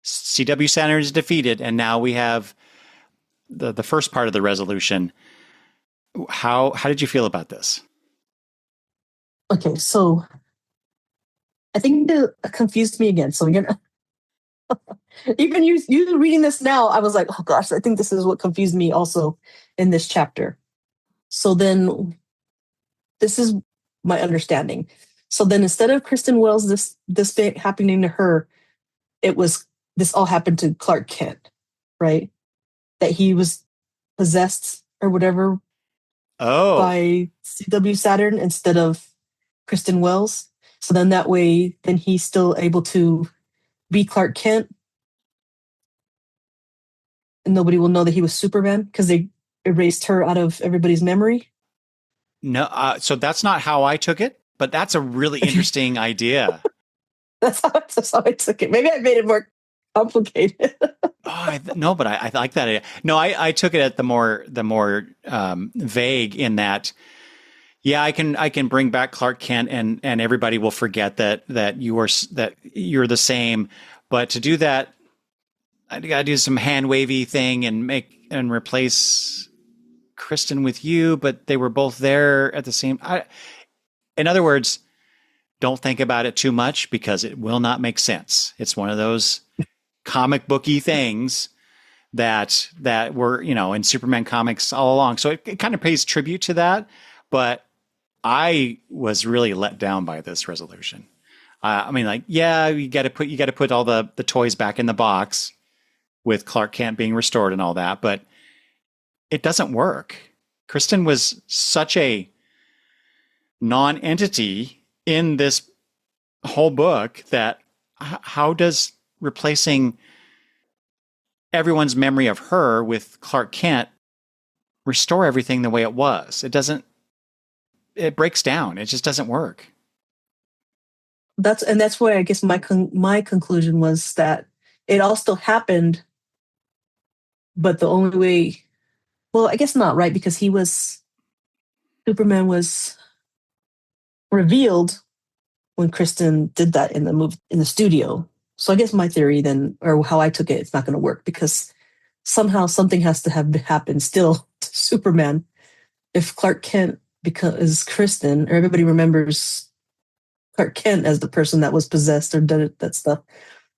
CW Saturn is defeated, and now we have the first part of the resolution. How did you feel about this? Okay, so I think it confused me again. So you're even you reading this now, I was like, oh gosh, I think this is what confused me also in this chapter. So then this is my understanding. So then instead of Kristen Wells, this happening to her, this all happened to Clark Kent, right? That he was possessed or whatever by CW Saturn instead of Kristen Wells. So then that way, then he's still able to be Clark Kent. And nobody will know that he was Superman because they erased her out of everybody's memory. No, so that's not how I took it, but that's a really interesting idea. That's how I took it. Maybe I made it more complicated. No, but I like that idea. No, I took it at the more vague in that. Yeah, I can bring back Clark Kent and everybody will forget that you're the same. But to do that, I got to do some hand wavy thing and replace Kristen with you. But they were both there at the same. In other words, don't think about it too much because it will not make sense. It's one of those comic booky things that were in Superman comics all along. So it kind of pays tribute to that, but I was really let down by this resolution. I mean, like, yeah, you got to put all the toys back in the box with Clark Kent being restored and all that, but it doesn't work. Kristen was such a non-entity in this whole book that how does replacing everyone's memory of her with Clark Kent restore everything the way it was. It doesn't. It breaks down. It just doesn't work. That's why I guess my conclusion was that it all still happened, but the only way, well, I guess not, right? Because Superman was revealed when Kristen did that in the studio. So I guess my theory then, or how I took it, it's not going to work because somehow something has to have happened still to Superman. If Clark Kent becomes Kristen, or everybody remembers Clark Kent as the person that was possessed or did that stuff,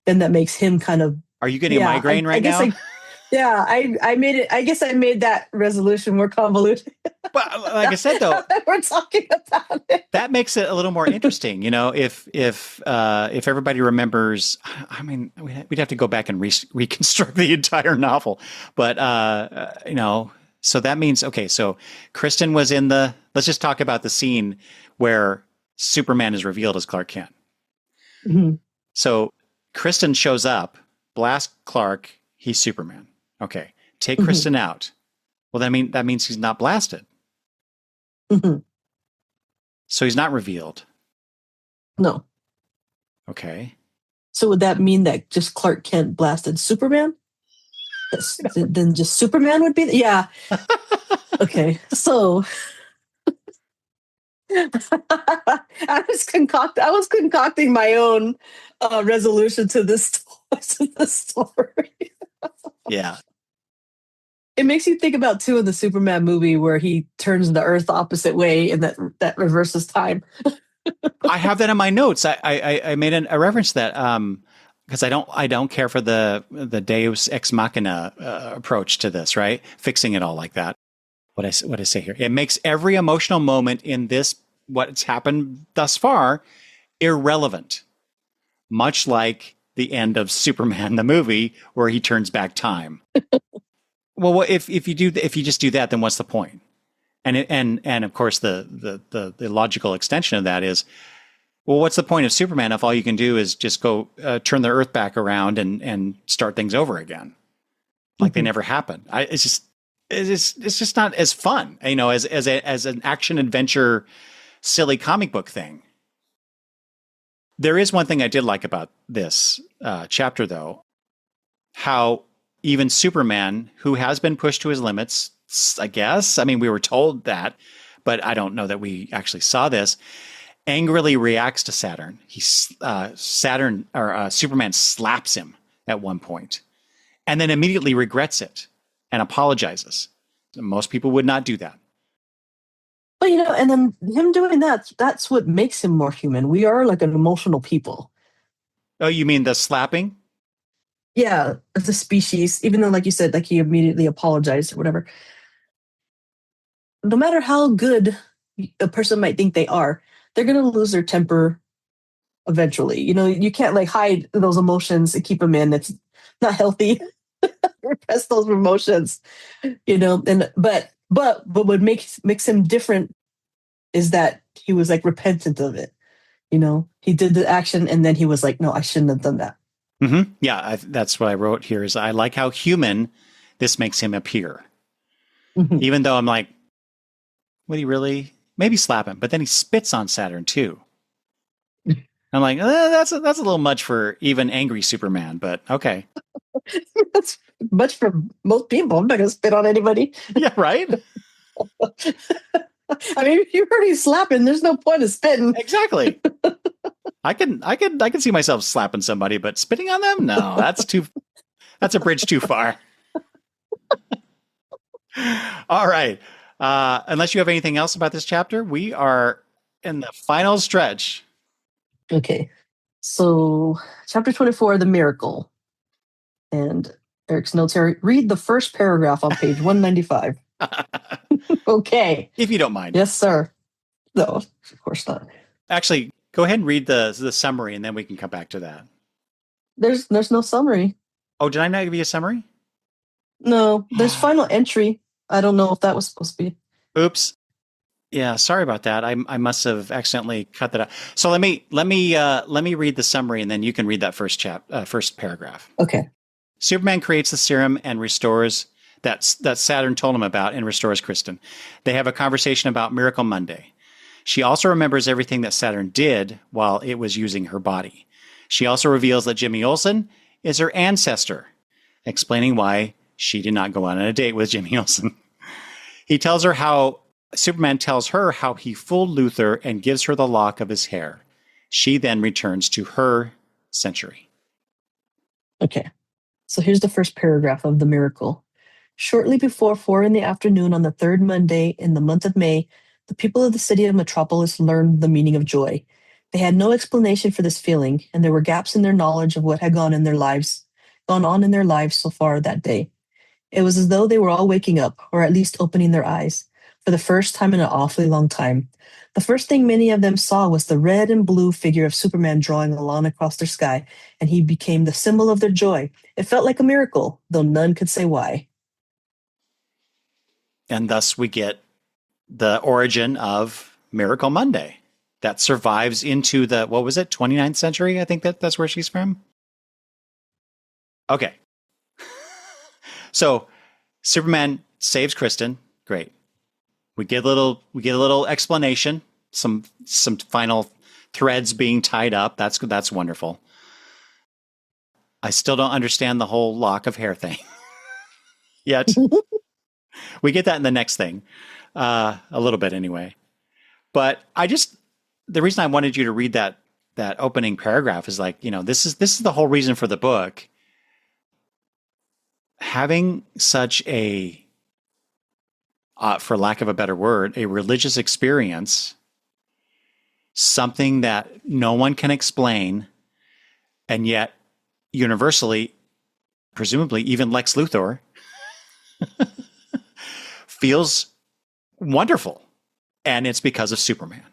then that makes him kind of. Are you getting a migraine right now? I made it. I guess I made that resolution more convoluted. But like I said, though, we're talking about it. That makes it a little more interesting. If everybody remembers, I mean, we'd have to go back and reconstruct the entire novel. But so that means so Kristen was in the. Let's just talk about the scene where Superman is revealed as Clark Kent. Mm-hmm. So Kristen shows up, blasts Clark. He's Superman. Okay, take Kristen out. Well, that means he's not blasted. Mm-hmm. So he's not revealed. No. Okay. So would that mean that just Clark Kent blasted Superman? Then just Superman would be? Yeah. Okay. So I was concocting my own resolution to this story. Yeah. It makes you think about too in the Superman movie where he turns the Earth the opposite way and that reverses time. I have that in my notes. I made a reference to that because I don't care for the Deus ex machina approach to this, right? Fixing it all like that. What I say here, it makes every emotional moment in this what's happened thus far irrelevant, much like the end of Superman the movie where he turns back time. Well, if you just do that, then what's the point? And of course the logical extension of that is, well, what's the point of Superman if all you can do is just go turn the Earth back around and start things over again, like they never happened? It's just not as fun, as an action adventure, silly comic book thing. There is one thing I did like about this chapter, though, how even Superman, who has been pushed to his limits, I guess. I mean, we were told that, but I don't know that we actually saw this. Angrily reacts to Saturn. Superman slaps him at one point, and then immediately regrets it and apologizes. Most people would not do that. But and then him doing that's what makes him more human. We are like an emotional people. Oh, you mean the slapping? Yeah, as a species, even though, like you said, like he immediately apologized or whatever. No matter how good a person might think they are, they're going to lose their temper eventually. You can't like hide those emotions and keep them in. It's not healthy. Repress those emotions, and but what makes him different is that he was like repentant of it. He did the action and then he was like, no, I shouldn't have done that. Mm-hmm. Yeah, that's what I wrote here. Is I like how human this makes him appear, even though I'm like, would he really? Maybe slap him, but then he spits on Saturn too. I'm like, that's a little much for even angry Superman, but okay. That's much for most people. I'm not going to spit on anybody. Yeah, right. I mean, if you're already slapping, there's no point of spitting. Exactly. I can see myself slapping somebody, but spitting on them? No, that's a bridge too far. All right. Unless you have anything else about this chapter, we are in the final stretch. Okay. So chapter 24, The Miracle. And Eric's notes here, read the first paragraph on page 195. Okay. If you don't mind. Yes, sir. No, of course not. Actually, go ahead and read the summary, and then we can come back to that. There's no summary. Oh, did I not give you a summary? No, there's final entry. I don't know if that was supposed to be. Oops. Yeah, sorry about that. I must have accidentally cut that out. So let me read the summary, and then you can read that first paragraph. Okay. Superman creates the serum and restores that Saturn told him about and restores Kristen. They have a conversation about Miracle Monday. She also remembers everything that Saturn did while it was using her body. She also reveals that Jimmy Olsen is her ancestor, explaining why she did not go on a date with Jimmy Olsen. Superman tells her how he fooled Luthor and gives her the lock of his hair. She then returns to her century. Okay. So here's the first paragraph of the miracle. Shortly before 4 in the afternoon on the third Monday in the month of May, the people of the city of Metropolis learned the meaning of joy. They had no explanation for this feeling, and there were gaps in their knowledge of what had gone on in their lives so far that day. It was as though they were all waking up, or at least opening their eyes, for the first time in an awfully long time. The first thing many of them saw was the red and blue figure of Superman drawing a line across their sky, and he became the symbol of their joy. It felt like a miracle, though none could say why. And thus we get the origin of Miracle Monday that survives into the, 29th century? I think that's where she's from. Okay. So Superman saves Kristen. Great. We get a little explanation, some final threads being tied up. That's wonderful. I still don't understand the whole lock of hair thing yet. We get that in the next thing, a little bit anyway. But the reason I wanted you to read that opening paragraph is like, this is the whole reason for the book. Having such a, for lack of a better word, a religious experience, something that no one can explain, and yet universally, presumably even Lex Luthor, feels wonderful. And it's because of Superman.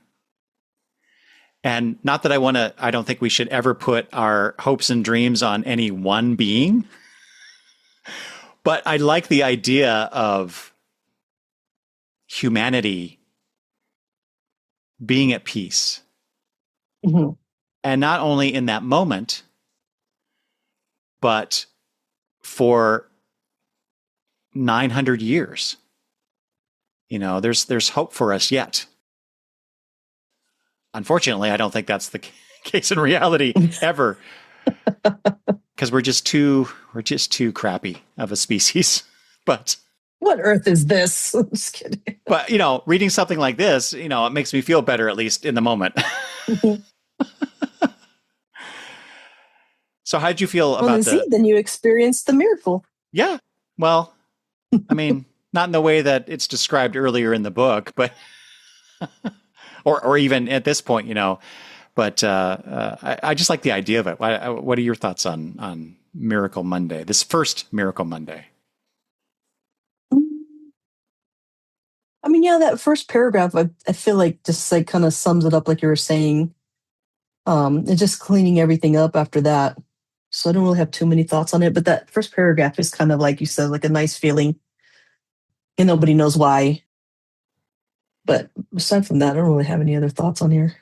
And not that I don't think we should ever put our hopes and dreams on any one being. But I like the idea of humanity being at peace. Mm-hmm. And not only in that moment, but for 900 years. There's hope for us yet. Unfortunately, I don't think that's the case in reality ever. Because we're just too crappy of a species. But what Earth is this? I'm just kidding. But reading something like this, it makes me feel better, at least in the moment. So how did you feel about then you experienced the miracle. Yeah. Well, I mean, not in the way that it's described earlier in the book, but or even at this point, But I just like the idea of it. What are your thoughts on Miracle Monday? This first Miracle Monday. I mean, yeah, that first paragraph, I feel like just like kind of sums it up, like you were saying. And just cleaning everything up after that. So I don't really have too many thoughts on it. But that first paragraph is kind of like you said, like a nice feeling, and nobody knows why. But aside from that, I don't really have any other thoughts on here.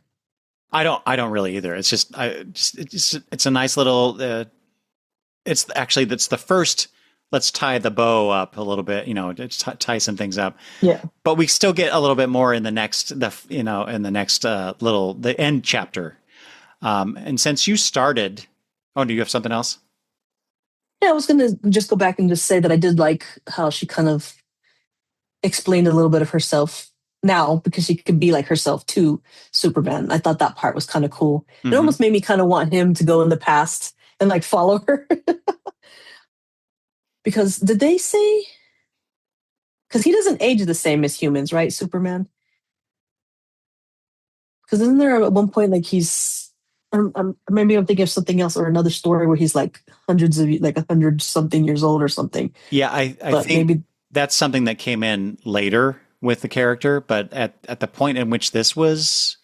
I don't really either. It's just it's a nice little. It's the first. Let's tie the bow up a little bit, to tie some things up. Yeah. But we still get a little bit more in the next, the end chapter. And since you started, do you have something else? Yeah, I was going to just go back and just say that I did like how she kind of explained a little bit of herself now, because she could be like herself to Superman. I thought that part was kind of cool. Mm-hmm. It almost made me kind of want him to go in the past and like follow her. Because did they say, because he doesn't age the same as humans, right, Superman? Because isn't there at one point like he's, maybe I'm thinking of something else or another story where he's like 100 something years old or something. Yeah, I think maybe that's something that came in later with the character, but at the point in which this was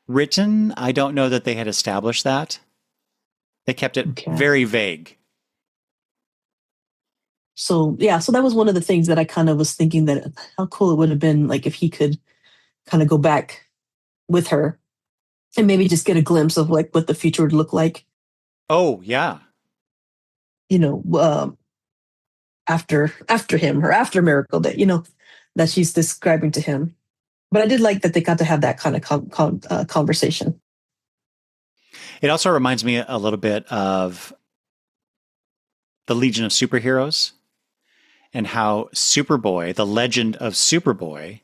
written, I don't know that they had established that. They kept it very vague. So that was one of the things that I kind of was thinking, that how cool it would have been like if he could kind of go back with her and maybe just get a glimpse of like what the future would look like. Oh, yeah. after him or after Miracle that that she's describing to him. But I did like that they got to have that kind of conversation. It also reminds me a little bit of the Legion of Superheroes and how Superboy, the legend of Superboy,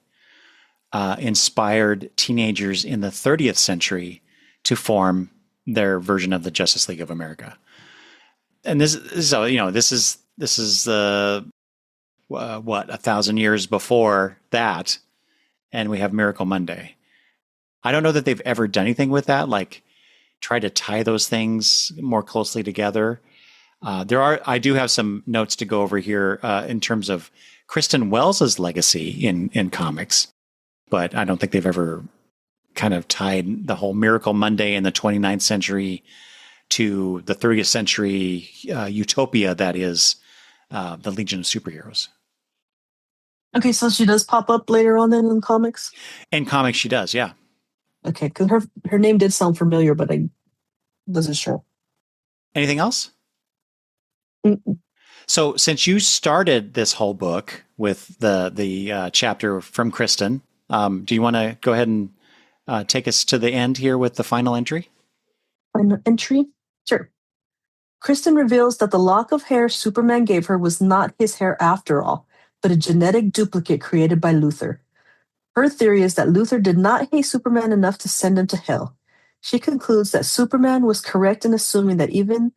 inspired teenagers in the 30th century to form their version of the Justice League of America. And this is 1,000 years before that, and we have Miracle Monday. I don't know that they've ever done anything with that, like try to tie those things more closely together. I do have some notes to go over here in terms of Kristen Wells's legacy in comics, but I don't think they've ever kind of tied the whole Miracle Monday in the 29th century to the 30th century utopia that is the Legion of Superheroes. Okay, so she does pop up later on then in comics? In comics, she does, yeah. Okay, because her name did sound familiar, but I wasn't sure. Anything else? Mm-mm. So since you started this whole book with the chapter from Kristen, do you want to go ahead and take us to the end here with the final entry? Final entry? Sure. Kristen reveals that the lock of hair Superman gave her was not his hair after all, but a genetic duplicate created by Luthor. Her theory is that Luthor did not hate Superman enough to send him to hell. She concludes that Superman was correct in assuming that even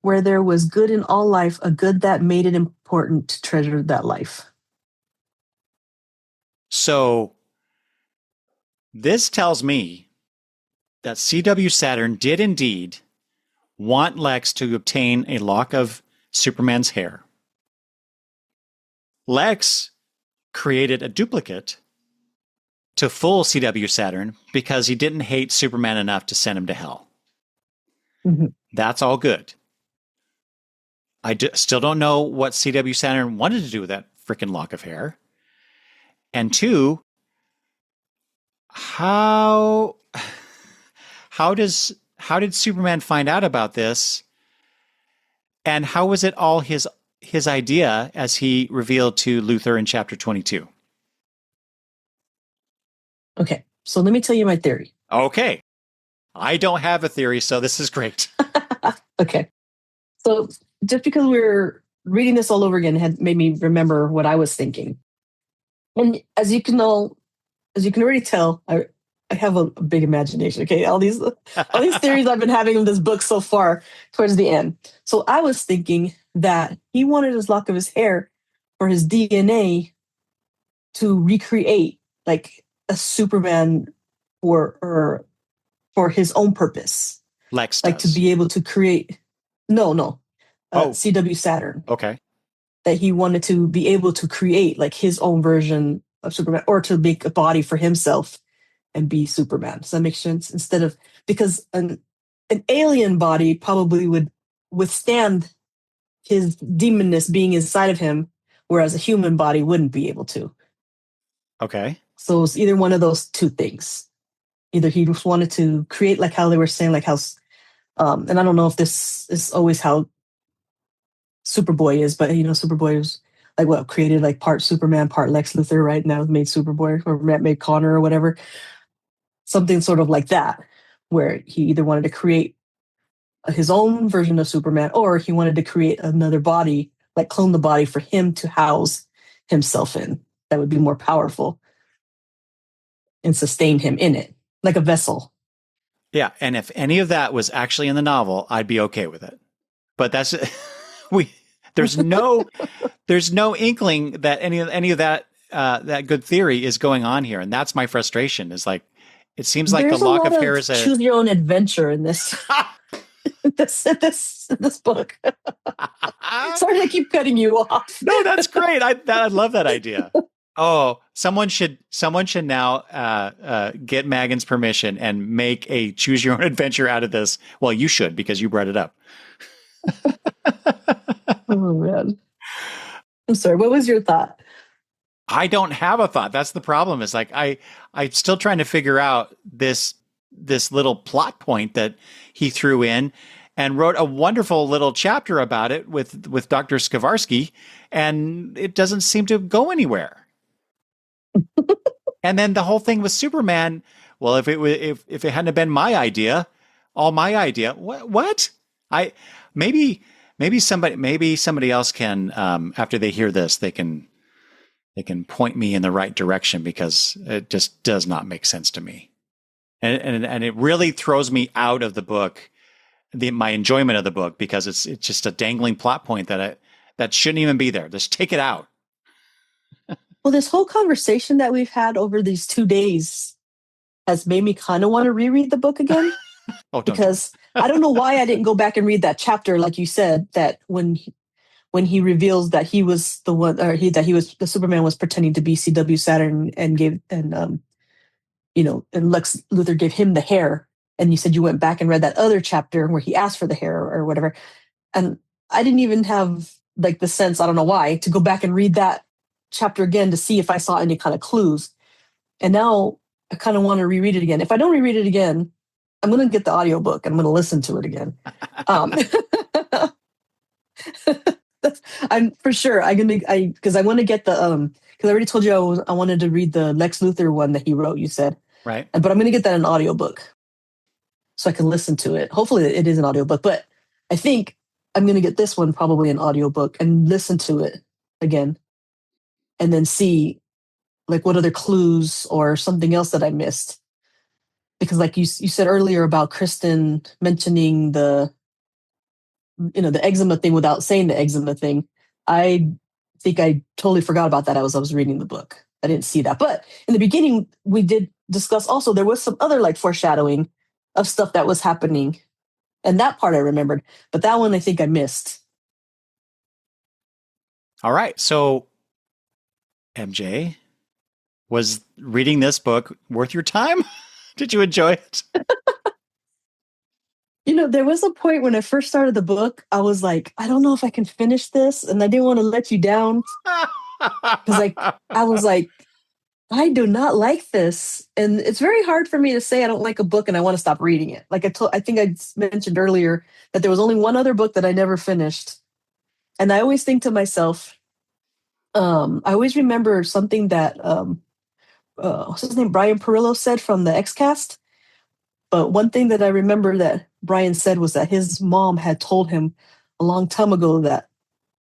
where there was good in all life, a good that made it important to treasure that life. So this tells me that C.W. Saturn did indeed want Lex to obtain a lock of Superman's hair. Lex created a duplicate to fool C.W. Saturn because he didn't hate Superman enough to send him to hell. Mm-hmm. That's all good. Still don't know what C.W. Saturn wanted to do with that freaking lock of hair. And two, how did Superman find out about this? And how was it all his idea, as he revealed to Luthor in chapter 22? Okay, so let me tell you my theory. Okay. I don't have a theory, so this is great. Okay. So just because we're reading this all over again had made me remember what I was thinking. And as you can already tell, I have a big imagination. Okay, all these theories I've been having in this book so far towards the end. So I was thinking that he wanted his lock of his hair for his DNA to recreate like a Superman for his own purpose. Lex does. Like to be able to create. No. C.W. Saturn. Okay. That he wanted to be able to create like his own version of Superman, or to make a body for himself and be Superman. Does that make sense? Instead of, because an alien body probably would withstand his demonness being inside of him, whereas a human body wouldn't be able to. Okay. So it's either one of those two things. Either he just wanted to create, like how they were saying, like how, and I don't know if this is always how Superboy is, but Superboy is like created like part Superman, part Lex Luthor, right? Now made Superboy or made Connor or whatever. Something sort of like that, where he either wanted to create his own version of Superman, or he wanted to create another body, like clone the body for him to house himself in. That would be more powerful and sustain him in it, like a vessel. Yeah, and if any of that was actually in the novel, I'd be okay with it. But that's there's no inkling that any of that that good theory is going on here, and that's my frustration. Is like it seems like There's the lock of hair is choose your own adventure in this this book. Sorry to keep cutting you off. No, that's great. I love that idea. Oh, someone should now get Maggin's permission and make a choose your own adventure out of this. Well, you should, because you brought it up. Oh man, I'm sorry. What was your thought? I don't have a thought. That's the problem. Is like I'm still trying to figure out this little plot point that he threw in, and wrote a wonderful little chapter about it with Dr. Skavarsky, and it doesn't seem to go anywhere. And then the whole thing with Superman, well, if it hadn't been my idea, all my idea, what? I maybe somebody else can after they hear this, they can point me in the right direction, because it just does not make sense to me. And it really throws me out of the book, my enjoyment of the book, because it's just a dangling plot point that shouldn't even be there. Just take it out. Well, this whole conversation that we've had over these 2 days has made me kind of want to reread the book again. Because I don't know why I didn't go back and read that chapter, like you said, that when he reveals that he was the one, or the Superman was pretending to be CW Saturn and and Lex Luthor gave him the hair. And you said you went back and read that other chapter where he asked for the hair or whatever. And I didn't even have like the sense, I don't know why, to go back and read that chapter again to see if I saw any kind of clues. And now I kind of want to reread it again. If I don't reread it again, I'm going to get the audiobook. I'm going to listen to it again. I'm for sure. Because I want to get the because I already told you I wanted to read the Lex Luthor one that he wrote. You said right, but I'm going to get that in audiobook so I can listen to it. Hopefully, it is an audiobook. But I think I'm going to get this one probably an audiobook and listen to it again, and then see like what other clues or something else that I missed. Because like you said earlier about Kristen mentioning the eczema thing without saying the eczema thing, I think I totally forgot about that. I was reading the book. I didn't see that. But in the beginning, we did discuss also there was some other like foreshadowing of stuff that was happening. And that part I remembered. But that one I think I missed. All right. So, MJ, was reading this book worth your time? Did you enjoy it? There was a point when I first started the book, I was like, I don't know if I can finish this. And I didn't want to let you down. Because I was like, I do not like this. And it's very hard for me to say I don't like a book and I want to stop reading it. Like I think I mentioned earlier that there was only one other book that I never finished. And I always think to myself, I always remember something that what's his name? Brian Perillo said from the X-Cast. But one thing that I remember that Brian said was that his mom had told him a long time ago that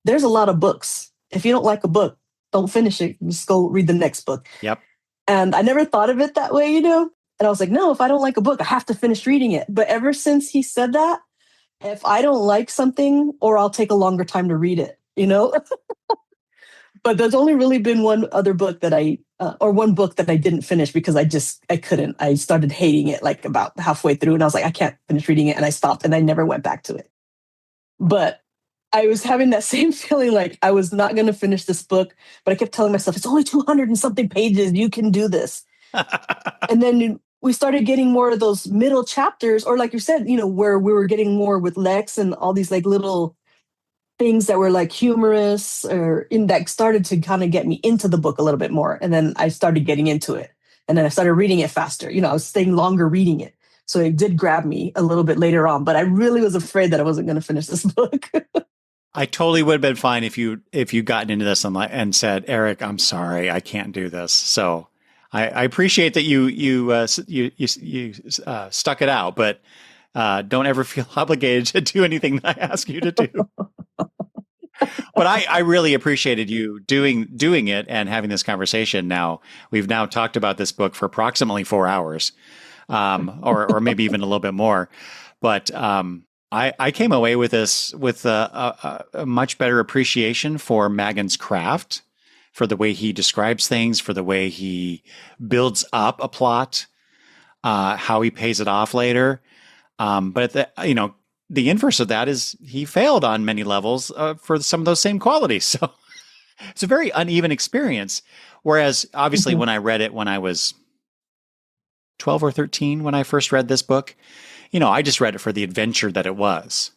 there's a lot of books. If you don't like a book, don't finish it. Just go read the next book. Yep. And I never thought of it that way, And I was like, no, if I don't like a book, I have to finish reading it. But ever since he said that, if I don't like something, or I'll take a longer time to read it, But there's only really been one other book that one book that I didn't finish because I couldn't. I started hating it like about halfway through and I was like, I can't finish reading it. And I stopped and I never went back to it. But I was having that same feeling like I was not going to finish this book, but I kept telling myself, it's only 200 and something pages. You can do this. And then we started getting more of those middle chapters, or like you said, where we were getting more with Lex and all these like little things that were like humorous or that started to kind of get me into the book a little bit more. And then I started getting into it. And then I started reading it faster. I was staying longer reading it. So it did grab me a little bit later on, but I really was afraid that I wasn't going to finish this book. I totally would have been fine if you gotten into this and said, Eric, I'm sorry, I can't do this. So I appreciate that you stuck it out, but don't ever feel obligated to do anything that I ask you to do. But I really appreciated you doing it and having this conversation. Now we've now talked about this book for approximately 4 hours, or maybe even a little bit more. But I came away with this with a much better appreciation for Maggin's craft, for the way he describes things, for the way he builds up a plot, how he pays it off later. But the inverse of that is he failed on many levels for some of those same qualities. So it's a very uneven experience. Whereas obviously when I read it when I was 12 or 13, when I first read this book, I just read it for the adventure that it was.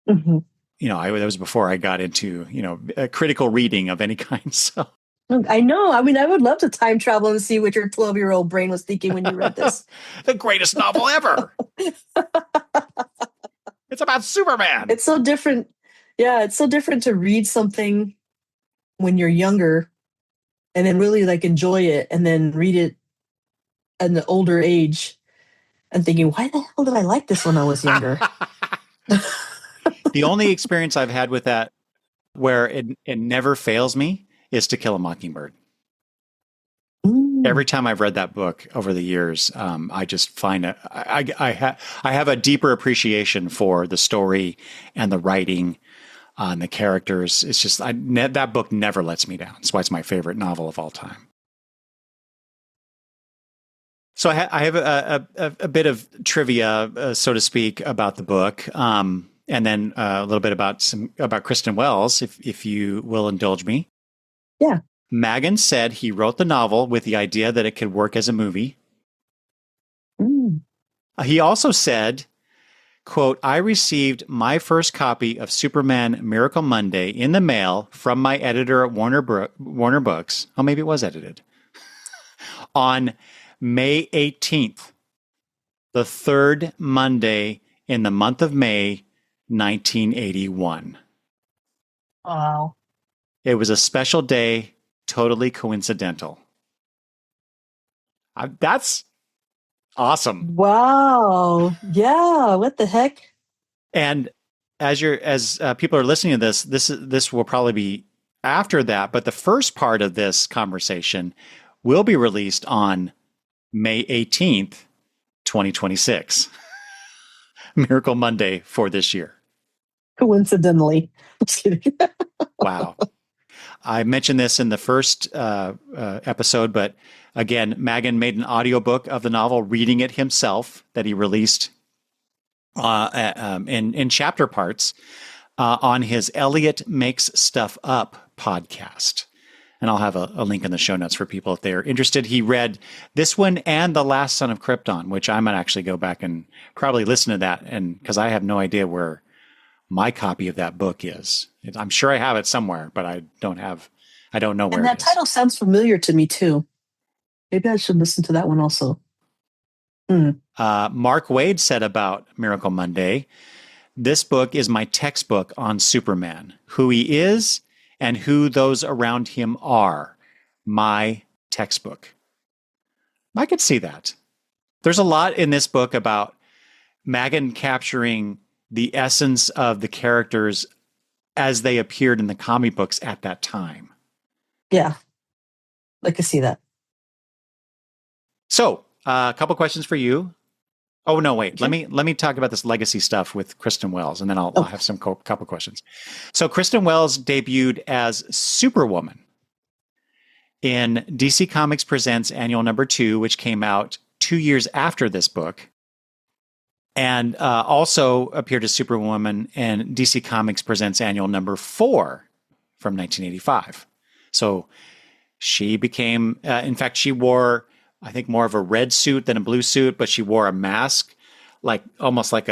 Mm-hmm. That was before I got into, a critical reading of any kind. So I know. I mean, I would love to time travel and see what your 12-year-old brain was thinking when you read this. The greatest novel ever. It's about Superman. It's so different. Yeah, it's so different to read something when you're younger and then really like enjoy it and then read it at an older age and thinking, why the hell did I like this when I was younger? The only experience I've had with that where it never fails me is To Kill a Mockingbird. Every time I've read that book over the years, I just find I have a deeper appreciation for the story and the writing and the characters. It's just that book never lets me down. That's why it's my favorite novel of all time. So I have a bit of trivia, so to speak, about the book, and then a little bit about Kristen Wells, if you will indulge me. Yeah. Maggin said he wrote the novel with the idea that it could work as a movie. He also said, quote, I received my first copy of Superman Miracle Monday in the mail from my editor at Warner Books. Oh, maybe it was edited. On May 18th, the third Monday in the month of May, 1981. Wow. It was a special day, totally coincidental. That's awesome. Wow. Yeah. What the heck? And as people are listening to this will probably be after that, but the first part of this conversation will be released on May 18th, 2026. Miracle Monday for this year. Coincidentally. Just kidding. Wow. I mentioned this in the first episode, but again, Maggin made an audiobook of the novel, reading it himself, that he released in chapter parts on his Elliot Makes Stuff Up podcast. And I'll have a link in the show notes for people if they're interested. He read this one and The Last Son of Krypton, which I might actually go back and probably listen to that, and because I have no idea where my copy of that book is. I'm sure I have it somewhere, but I don't know where. And that title sounds familiar to me too. Maybe I should listen to that one also. Mark Waid said about Miracle Monday, this book is my textbook on Superman, who he is and who those around him are. My textbook. I could see that. There's a lot in this book about Maggin capturing the essence of the characters as they appeared in the comic books at that time. Yeah, I can see that. So, a couple questions for you. Oh no, wait. Okay. Let me talk about this legacy stuff with Kristen Wells, and then I'll have some couple questions. So, Kristen Wells debuted as Superwoman in DC Comics Presents Annual Number 2, which came out 2 years after this book, and also appeared as Superwoman in DC Comics Presents Annual Number 4 from 1985. So she became, in fact, she wore, I think, more of a red suit than a blue suit, but she wore a mask, like almost like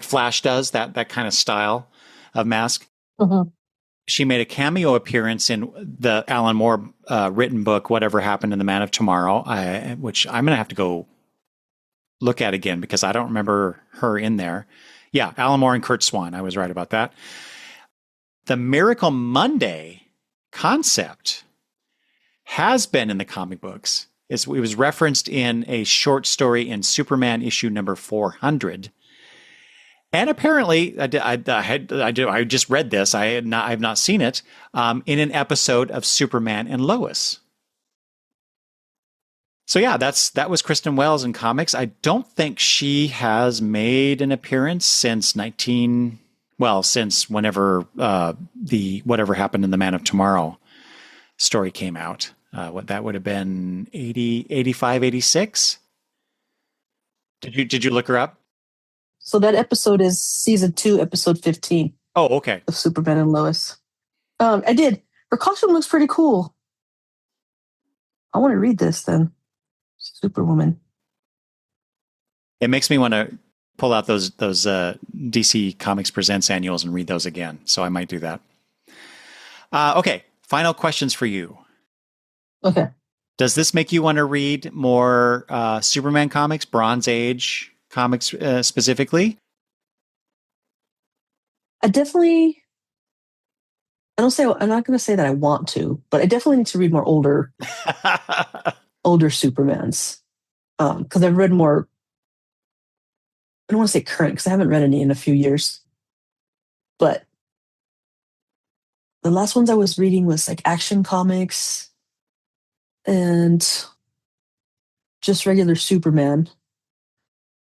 Flash does, that kind of style of mask. Mm-hmm. She made a cameo appearance in the Alan Moore written book, Whatever Happened in the Man of Tomorrow, which I'm going to have to go look at again because I don't remember her in there. Yeah, Alan Moore and Kurt Swan. I was right about that. The Miracle Monday concept has been in the comic books. It was referenced in a short story in Superman issue number 400. And apparently, I just read this. I have not seen it in an episode of Superman and Lois. So yeah, that was Kristen Wells in comics. I don't think she has made an appearance since since whenever the Whatever Happened in the Man of Tomorrow story came out. What that would have been 80, 85, 86. Did you look her up? So that episode is season 2, episode 15. Oh, okay. Of Superman and Lois. I did. Her costume looks pretty cool. I want to read this then. Superwoman. It makes me want to pull out those DC Comics Presents annuals and read those again. So I might do that. Okay. Final questions for you. Okay. Does this make you want to read more Superman comics, Bronze Age comics specifically? I definitely, I'm not going to say that I want to, but I definitely need to read more older Supermans. Because I've read more, I don't want to say current because I haven't read any in a few years, but the last ones I was reading was like Action Comics and just regular Superman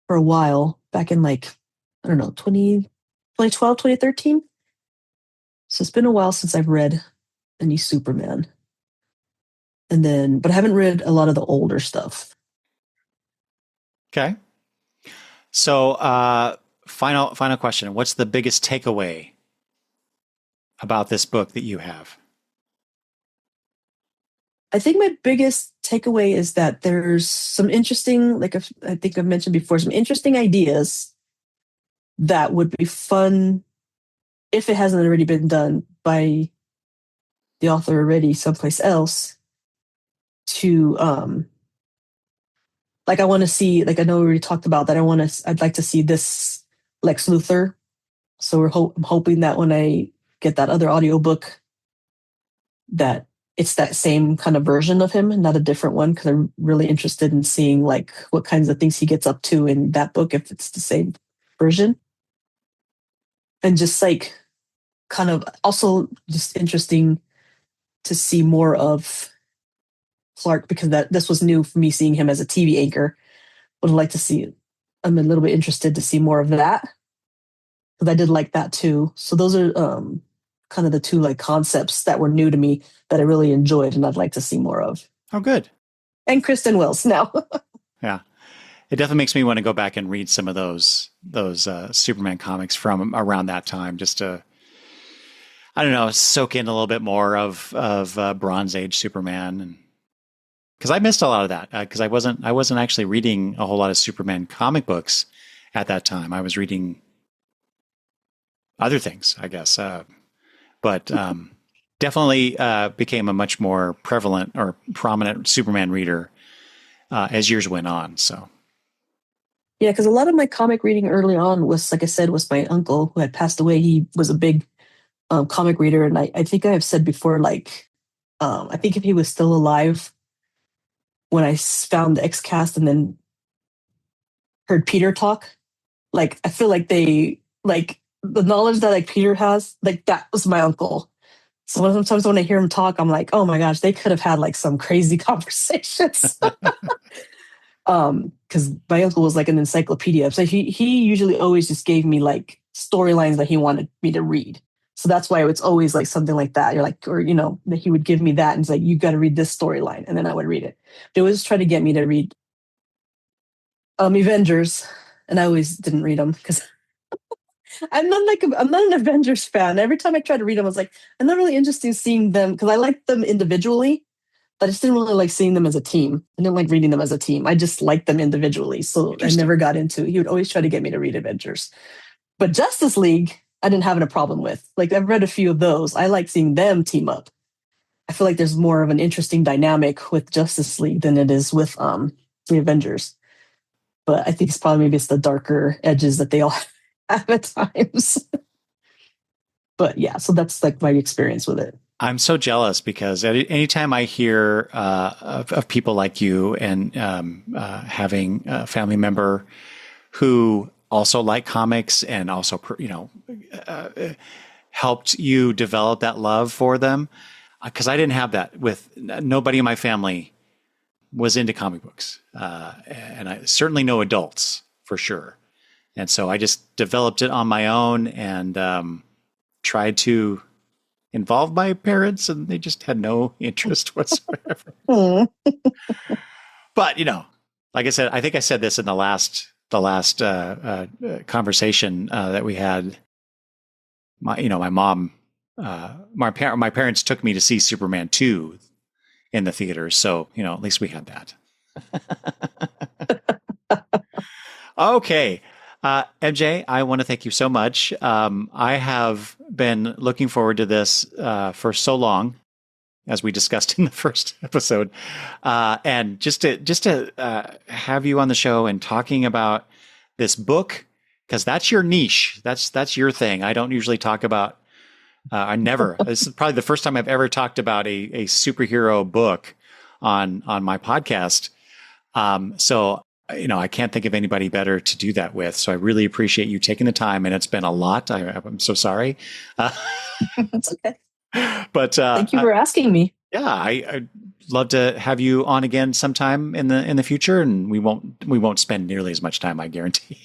for a while back in like, I don't know, 2012, 2013. So it's been a while since I've read any Superman. And then, but I haven't read a lot of the older stuff. Okay. So, final question. What's the biggest takeaway about this book that you have? I think my biggest takeaway is that there's some interesting, like I think I've mentioned before, some interesting ideas that would be fun if it hasn't already been done by the author already someplace else to like I want to see, like I know we already talked about that, I'd like to see this Lex Luthor. So I'm hoping that when I get that other audiobook that it's that same kind of version of him and not a different one, because I'm really interested in seeing like what kinds of things he gets up to in that book if it's the same version. And just like kind of also just interesting to see more of Clark, because this was new for me, seeing him as a TV anchor. Would like to see, I'm a little bit interested to see more of that, because I did like that too. So those are kind of the two like concepts that were new to me that I really enjoyed and I'd like to see more of. Oh, good. And Kristen Wills now. Yeah. It definitely makes me want to go back and read some of those Superman comics from around that time, just to, I don't know, soak in a little bit more of Bronze Age Superman, and because I missed a lot of that, because I wasn't actually reading a whole lot of Superman comic books at that time. I was reading other things, I guess, but definitely became a much more prevalent or prominent Superman reader as years went on. So. Yeah, because a lot of my comic reading early on was, like I said, was my uncle who had passed away. He was a big comic reader. And I think I have said before, like, I think if he was still alive when I found the X cast and then heard Peter talk, like, I feel like like, the knowledge that like Peter has, like, that was my uncle. So sometimes when I hear him talk, I'm like, oh my gosh, they could have had like some crazy conversations. Because my uncle was like an encyclopedia. So he usually always just gave me like storylines that he wanted me to read. So that's why it's always like something like that. You're like, or that he would give me that and say, you got to read this storyline, and then I would read it. They always try to get me to read Avengers, and I always didn't read them because I'm not an Avengers fan. Every time I try to read them, I was like, I'm not really interested in seeing them because I like them individually. But I just didn't really like seeing them as a team. I didn't like reading them as a team. I just liked them individually. So I never got into it. He would always try to get me to read Avengers. But Justice League, I didn't have a problem with. Like, I've read a few of those. I like seeing them team up. I feel like there's more of an interesting dynamic with Justice League than it is with the Avengers. But I think maybe it's the darker edges that they all have at times. But yeah, so that's like my experience with it. I'm so jealous because anytime I hear of people like you and having a family member who also like comics and also, helped you develop that love for them, because I didn't have that. With nobody in my family was into comic books, and I certainly no adults for sure. And so I just developed it on my own and tried to involve my parents, and they just had no interest whatsoever. But like I said, I think I said this in the last conversation that we had. My mom, my parents took me to see Superman 2 in the theaters, so at least we had that. Okay. MJ, I want to thank you so much. I have been looking forward to this for so long, as we discussed in the first episode, and just to have you on the show and talking about this book, because that's your niche. That's your thing. I don't usually talk about. I never. This is probably the first time I've ever talked about a superhero book on my podcast. So I can't think of anybody better to do that with. So I really appreciate you taking the time, and it's been a lot. I'm so sorry. That's okay. But thank you for asking me. Yeah, I'd love to have you on again sometime in the future, and we won't spend nearly as much time, I guarantee.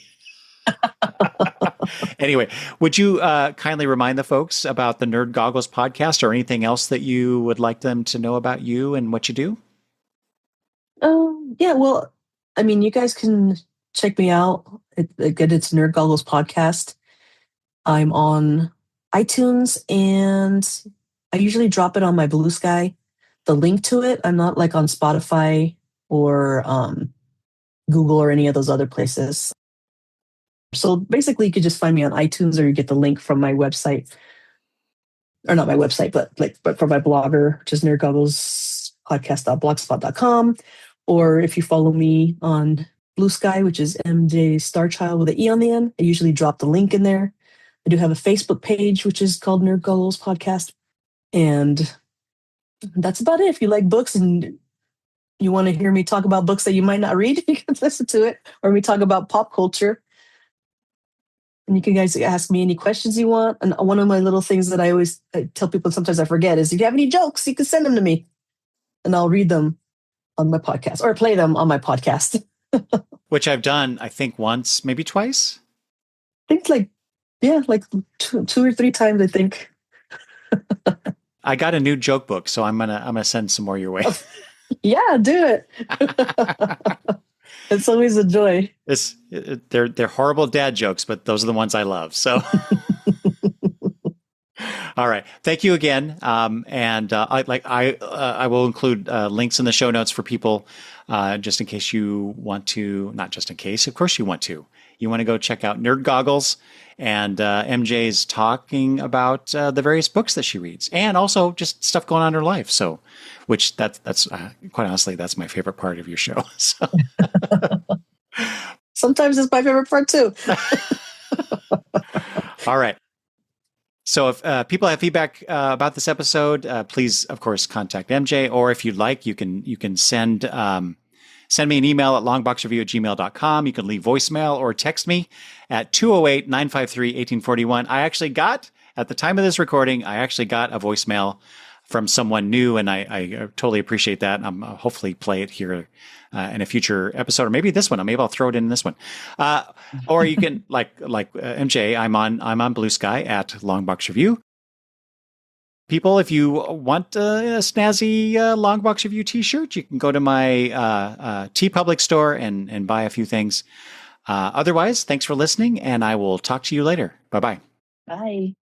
Anyway, would you kindly remind the folks about the Nerd Goggles podcast or anything else that you would like them to know about you and what you do? Yeah, well, I mean, you guys can check me out. It's Nerd Goggles Podcast. I'm on iTunes, and I usually drop it on my Blue Sky. The link to it, I'm not like on Spotify or Google or any of those other places. So basically, you could just find me on iTunes, or you get the link from my website, or not my website, but from my blogger, which is nerdgogglespodcast.blogspot.com. Or if you follow me on Blue Sky, which is MJ Starchild with an E on the end, I usually drop the link in there. I do have a Facebook page, which is called Nerd Goggles Podcast. And that's about it. If you like books and you want to hear me talk about books that you might not read, you can listen to it. Or we talk about pop culture. And you can guys ask me any questions you want. And one of my little things that I tell people, sometimes I forget, is if you have any jokes, you can send them to me. And I'll read them on my podcast, or play them on my podcast. Which I've done, I think, once, maybe twice. I think like two or three times, I think. I got a new joke book, so I'm gonna send some more your way. Yeah, do it. It's always a joy. They're horrible dad jokes, but those are the ones I love. So, all right, thank you again. And I will include links in the show notes for people, just in case you want to. Not just in case, of course you want to. You want to go check out Nerd Goggles, and MJ's talking about the various books that she reads, and also just stuff going on in her life. So, which that's quite honestly, that's my favorite part of your show. So. Sometimes it's my favorite part too. All right. So if people have feedback about this episode, please, of course, contact MJ. Or if you'd like, you can send me an email at longboxreview@gmail.com. You can leave voicemail or text me at 208-953-1841. At the time of this recording, I actually got a voicemail from someone new, and I totally appreciate that. I'm hopefully play it here in a future episode, or maybe this one. Maybe I'll throw it in this one. Or you can like MJ. I'm on Blue Sky at Longbox Review. People, if you want a snazzy Longbox Review T-shirt, you can go to my TeePublic store and buy a few things. Otherwise, thanks for listening, and I will talk to you later. Bye-bye. Bye.